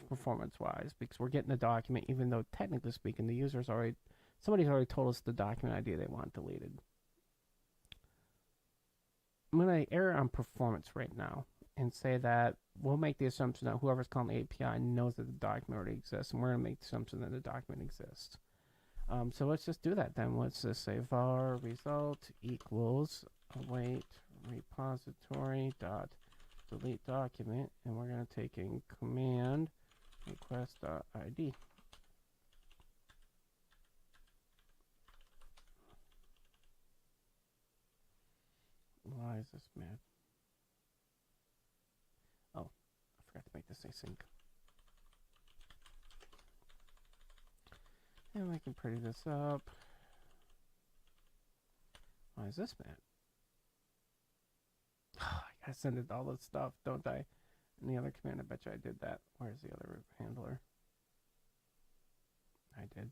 performance-wise, because we're getting the document even though, technically speaking, somebody's already told us the document ID they want deleted. I'm going to err on performance right now and say that we'll make the assumption that whoever's calling the API knows that the document already exists, and we're going to make the assumption that the document exists. So let's just do that then. Let's just say var result equals await repository dot delete document, and we're going to take in command request id. Why is this mad? Oh, I forgot to make this async. And we can pretty this up. Why is this mad? I gotta send it all this stuff, don't I? And the other command, I bet you I did that. Where's the other handler? I did.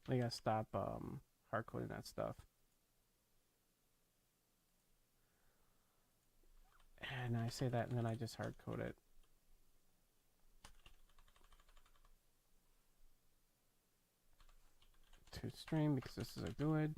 We gotta stop hard coding that stuff. And I say that and then I just hard code it. To string because this is a GUID.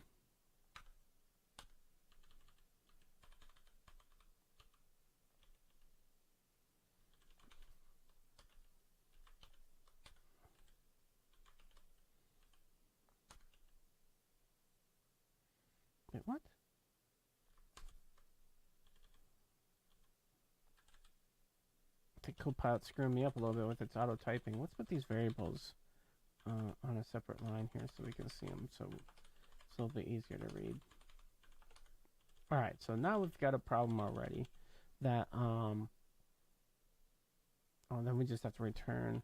Wait, what? I think CoPilot screwing me up a little bit with its auto typing. Let's put these variables on a separate line here so we can see them, so it's a little bit easier to read. All right, so now we've got a problem already that oh, then we just have to return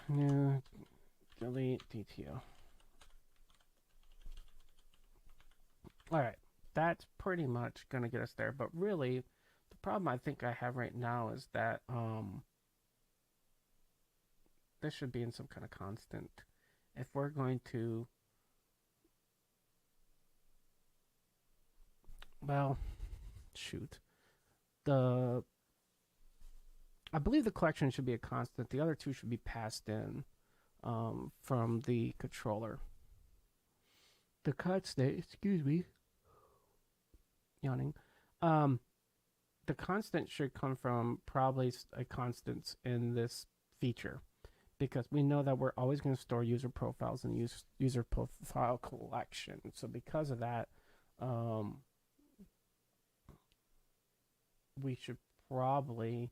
new delete DTO. All right, that's pretty much gonna get us there, but really the problem I think I have right now is that this should be in some kind of constant. If we're going to, well, shoot, I believe the collection should be a constant. The other two should be passed in from the controller. The constant, excuse me, yawning. The constant should come from probably a constant in this feature, because we know that we're always going to store user profiles and user profile collection. So because of that, we should probably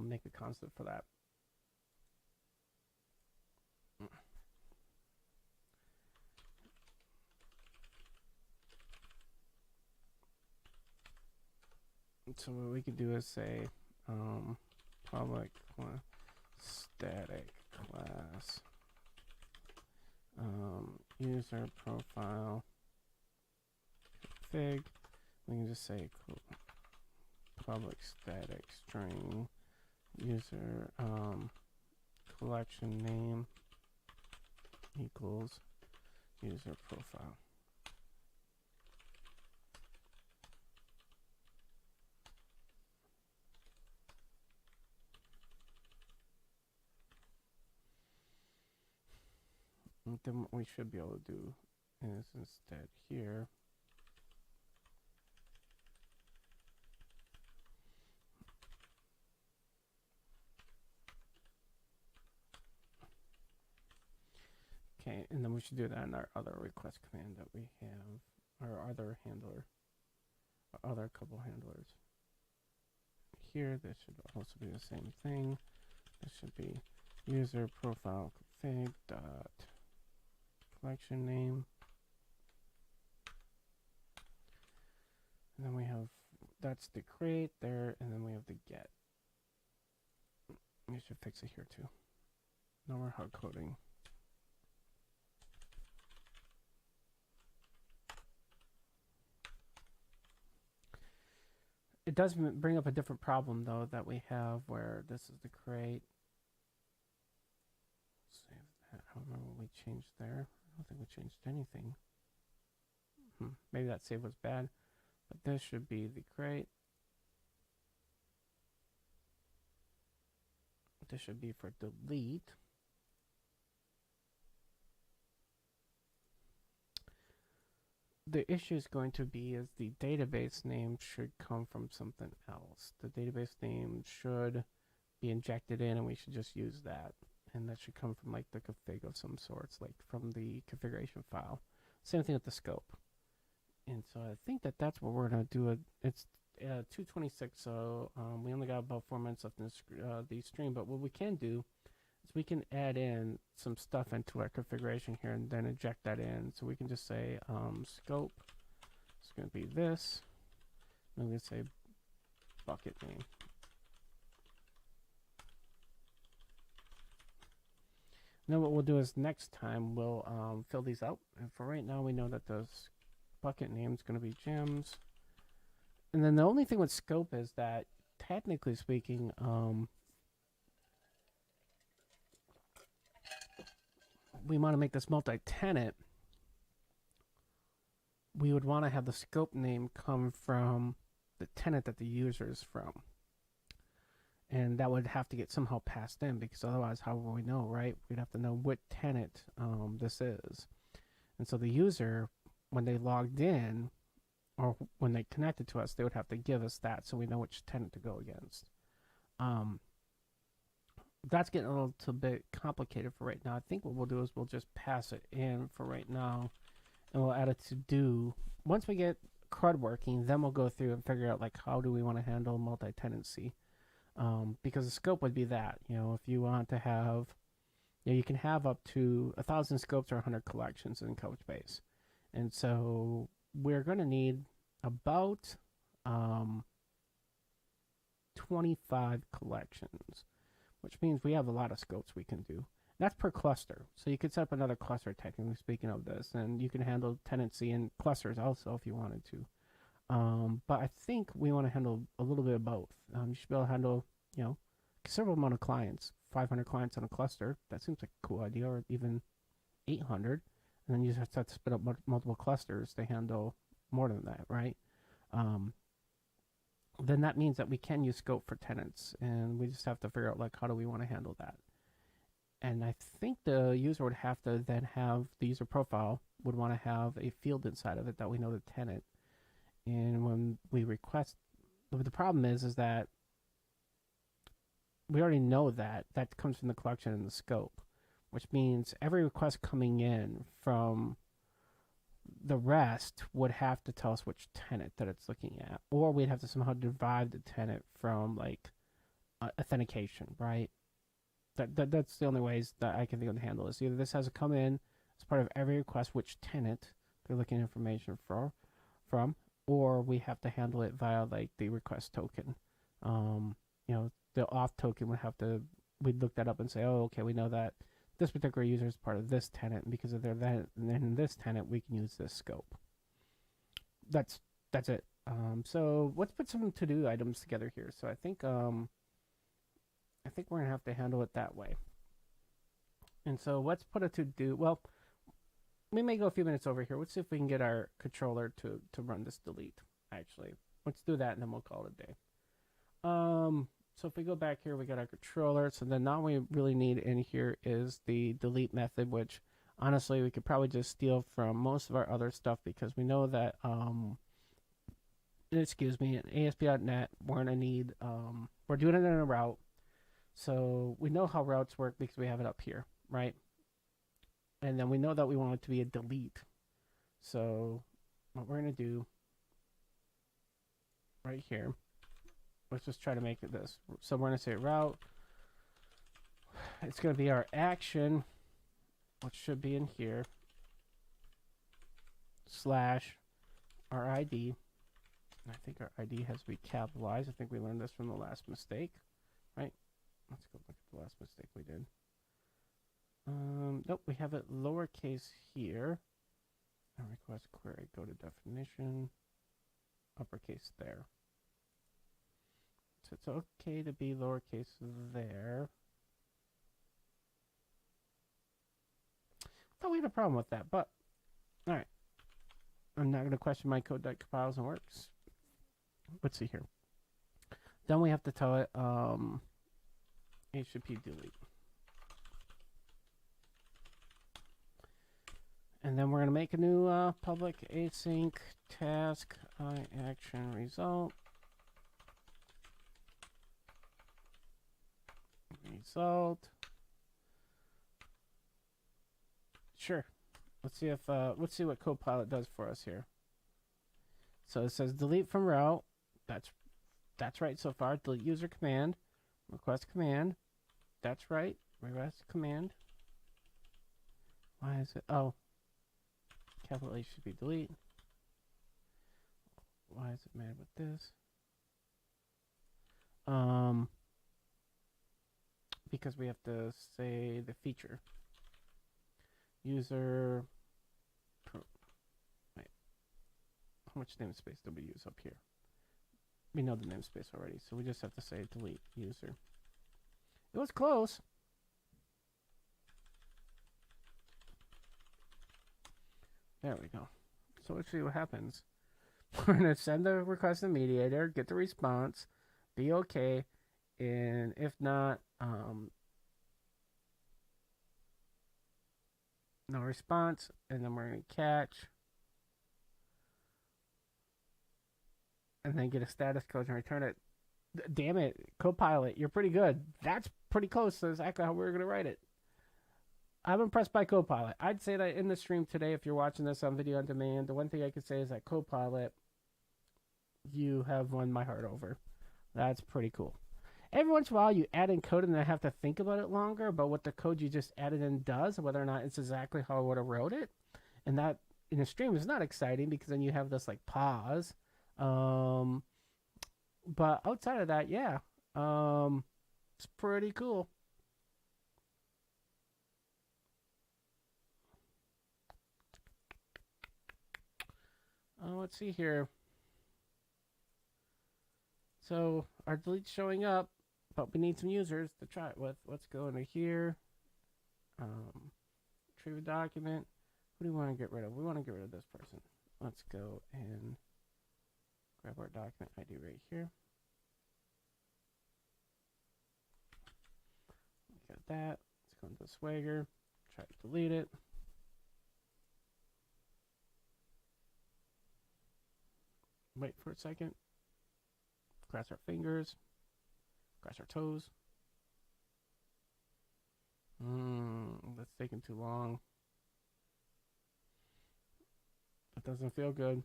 make a constant for that. So what we could do is say public static class user profile config. We can just say public static string user collection name equals user profile. And then what we should be able to do is instead here okay, and then we should do that in our other request command that we have, our other handler, our other couple handlers. Here, this should also be the same thing. This should be user profile config dot collection name. And then we have, that's the create there, and then we have the get. We should fix it here too. No more hard coding. It does bring up a different problem though that we have where this is the create. Save that. I don't remember what we changed there. I don't think we changed anything. Maybe that save was bad, but this should be the create. This should be for delete. The issue is going to be is the database name should come from something else. The database name should be injected in, and we should just use that. And that should come from like the config of some sorts, like from the configuration file. Same thing with the scope. And so I think that that's what we're going to do. It's 2:26, so we only got about 4 minutes left in the stream. But what we can do is we can add in some stuff into our configuration here and then inject that in. So we can just say scope is going to be this. I'm going to say bucket name. Now what we'll do is next time we'll fill these out. And for right now, we know that the bucket name is going to be gems. And then the only thing with scope is that, technically speaking, we want to make this multi-tenant. We would want to have the scope name come from the tenant that the user is from. And that would have to get somehow passed in, because otherwise, how will we know, right? We'd have to know what tenant this is. And so the user, when they logged in, or when they connected to us, they would have to give us that so we know which tenant to go against. That's getting a little bit complicated for right now. I think what we'll do is we'll just pass it in for right now, and we'll add a to-do. Once we get CRUD working, then we'll go through and figure out like how do we want to handle multi-tenancy. Because the scope would be that, if you want to have, you can have up to 1,000 scopes or 100 collections in Couchbase. And so we're going to need about 25 collections, which means we have a lot of scopes we can do. That's per cluster. So you could set up another cluster, technically speaking of this, and you can handle tenancy in clusters also if you wanted to. But I think we want to handle a little bit of both. You should be able to handle, a considerable amount of clients, 500 clients on a cluster. That seems like a cool idea, or even 800. And then you just have to spin up multiple clusters to handle more than that, right? Then that means that we can use scope for tenants, and we just have to figure out like how do we want to handle that. And I think the user would have to then have, the user profile would want to have a field inside of it that we know the tenant. And when we request, the problem is that we already know that comes from the collection and the scope, which means every request coming in from the rest would have to tell us which tenant that it's looking at, or we'd have to somehow derive the tenant from like authentication, right? That's the only ways that I can think of to handle this. Either this has to come in as part of every request, which tenant they're looking at information from, or we have to handle it via like the request token. The auth token would have to, we'd look that up and say, oh, okay, we know that this particular user is part of this tenant, and because of their that, and then in this tenant, we can use this scope. That's it. So let's put some to-do items together here. So I think we're gonna have to handle it that way. And so let's put a to-do. Well, we may go a few minutes over here. Let's see if we can get our controller to run this delete. Actually, let's do that, and then we'll call it a day. So if we go back here, we got our controller. So then now we really need in here is the delete method, which honestly we could probably just steal from most of our other stuff, because we know that in ASP.NET we're gonna need we're doing it in a route. So we know how routes work because we have it up here, right? And then we know that we want it to be a delete. So what we're gonna do right here, let's just try to make it this. So we're going to say route. It's going to be our action, which should be in here, /our ID. I think our ID has to be capitalized. I think we learned this from the last mistake, right? Let's go look at the last mistake we did. Nope, we have it lowercase here. And request query, go to definition, uppercase there. So it's okay to be lowercase there. I thought we had a problem with that, but all right. I'm not going to question my code that compiles and works. Let's see here. Then we have to tell it HTTP delete. And then we're going to make a new public async task action result. result. Sure. Let's see what CoPilot does for us here. So it says delete from route. That's right so far. Delete user command. Request command. That's right. Request command. Why is it? Oh. Capital H should be delete. Why is it mad with this? Because we have to say the feature. User. Wait. How much namespace do we use up here? We know the namespace already, so we just have to say delete user. It was close. There we go. So let's see what happens. We're going to send the request to the mediator, get the response, be okay, and if not, no response, and then we're going to catch, and then get a status code and return it. Damn it, CoPilot, you're pretty good. That's pretty close to exactly how we're going to write it. I'm impressed by CoPilot. I'd say that in the stream today, if you're watching this on video on demand, the one thing I could say is that CoPilot, you have won my heart over. That's pretty cool. Every once in a while, you add in code and I have to think about it longer about what the code you just added in does, whether or not it's exactly how I would have wrote it. And that in a stream is not exciting because then you have this like pause. But outside of that, yeah, it's pretty cool. Let's see here. So our delete's showing up, but we need some users to try it with. Let's go into here. Retrieve a document. Who do we want to get rid of? We want to get rid of this person. Let's go and grab our document ID right here. Got that. Let's go into Swagger. Try to delete it. Wait for a second. Cross our fingers. Cross our toes. That's taking too long. That doesn't feel good.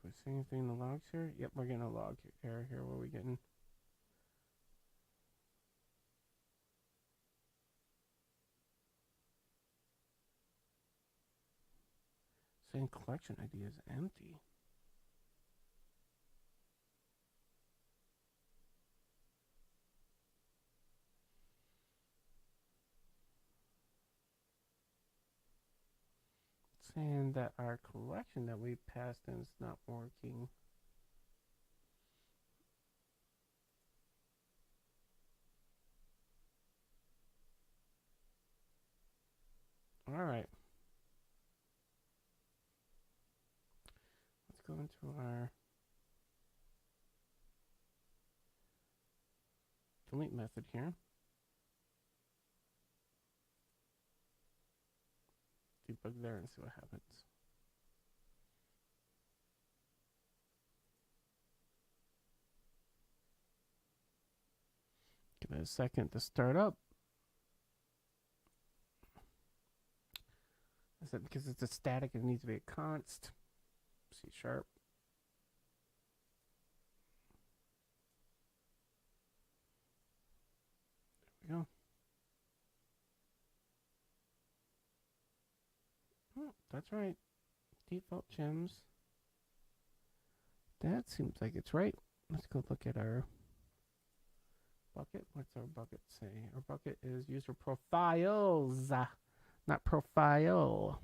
Do we see anything in the logs here? Yep, we're getting a log error here. What are we getting? Saying collection ID is empty. Saying that our collection that we passed in is not working. All right. Let's go into our delete method here. Debug there and see what happens. Give it a second to start up. I said because it's a static, it needs to be a const. C#. There we go. Oh, that's right. Default gems. That seems like it's right. Let's go look at our bucket. What's our bucket say? Our bucket is user profiles, not profile.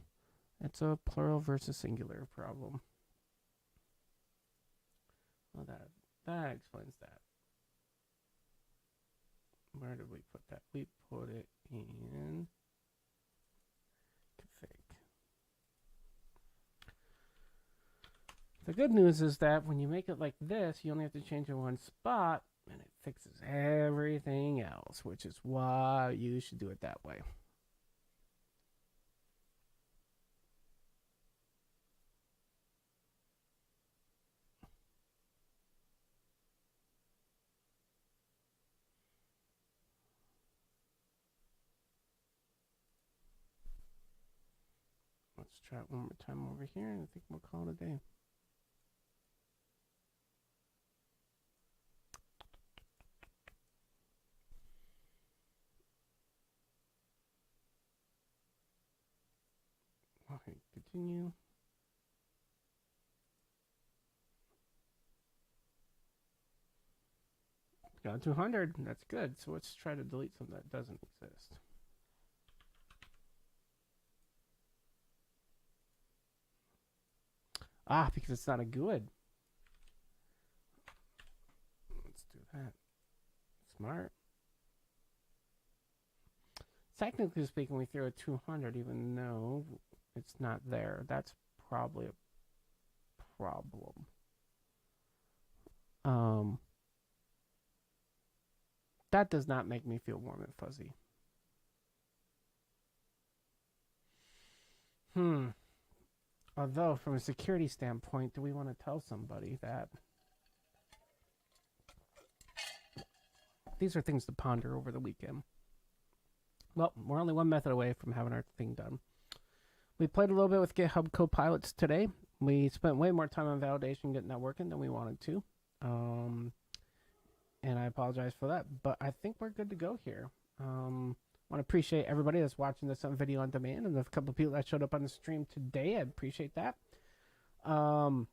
It's a plural versus singular problem. Well, that explains that. Where did we put that? We put it in config. The good news is that when you make it like this, you only have to change in one spot, and it fixes everything else, which is why you should do it that way. Let's try it one more time over here, and I think we'll call it a day. Okay, continue. Got 200. That's good. So let's try to delete something that doesn't exist. Ah, because it's not a good. Let's do that. Smart. Technically speaking, we threw a 200 even though it's not there. That's probably a problem. That does not make me feel warm and fuzzy. Although, from a security standpoint, do we want to tell somebody that? These are things to ponder over the weekend. Well, we're only one method away from having our thing done. We played a little bit with GitHub CoPilots today. We spent way more time on validation getting that working than we wanted to. And I apologize for that, but I think we're good to go here. I want to appreciate everybody that's watching this on video on demand, and the couple of people that showed up on the stream today. I appreciate that. And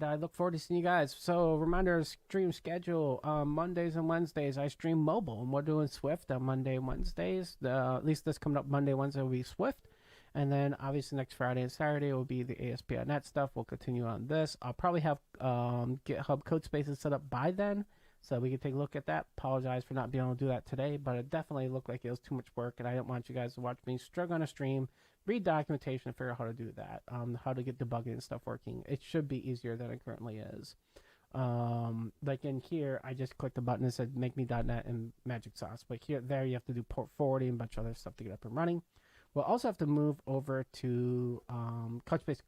I look forward to seeing you guys. So, reminder, stream schedule, Mondays and Wednesdays, I stream mobile, and we're doing Swift on Monday and Wednesdays. At least this coming up Monday, Wednesday will be Swift. And then, obviously, next Friday and Saturday will be the ASP.NET stuff. We'll continue on this. I'll probably have GitHub Codespaces set up by then, so we can take a look at that. Apologize for not being able to do that today, but it definitely looked like it was too much work, and I didn't want you guys to watch me struggle on a stream, read documentation, and figure out how to do that, how to get debugging and stuff working. It should be easier than it currently is. Like in here, I just clicked the button and said, make me .NET and Magic Sauce. But there you have to do port forwarding and a bunch of other stuff to get up and running. We'll also have to move over to Couchbase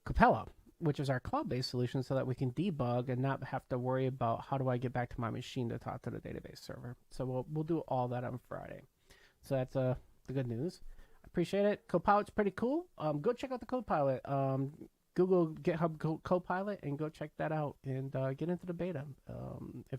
Capella, which is our cloud-based solution, so that we can debug and not have to worry about how do I get back to my machine to talk to the database server. So we'll do all that on Friday. So that's the good news. I appreciate it. CoPilot's pretty cool. Go check out the CoPilot. Google GitHub CoPilot and go check that out and get into the beta. If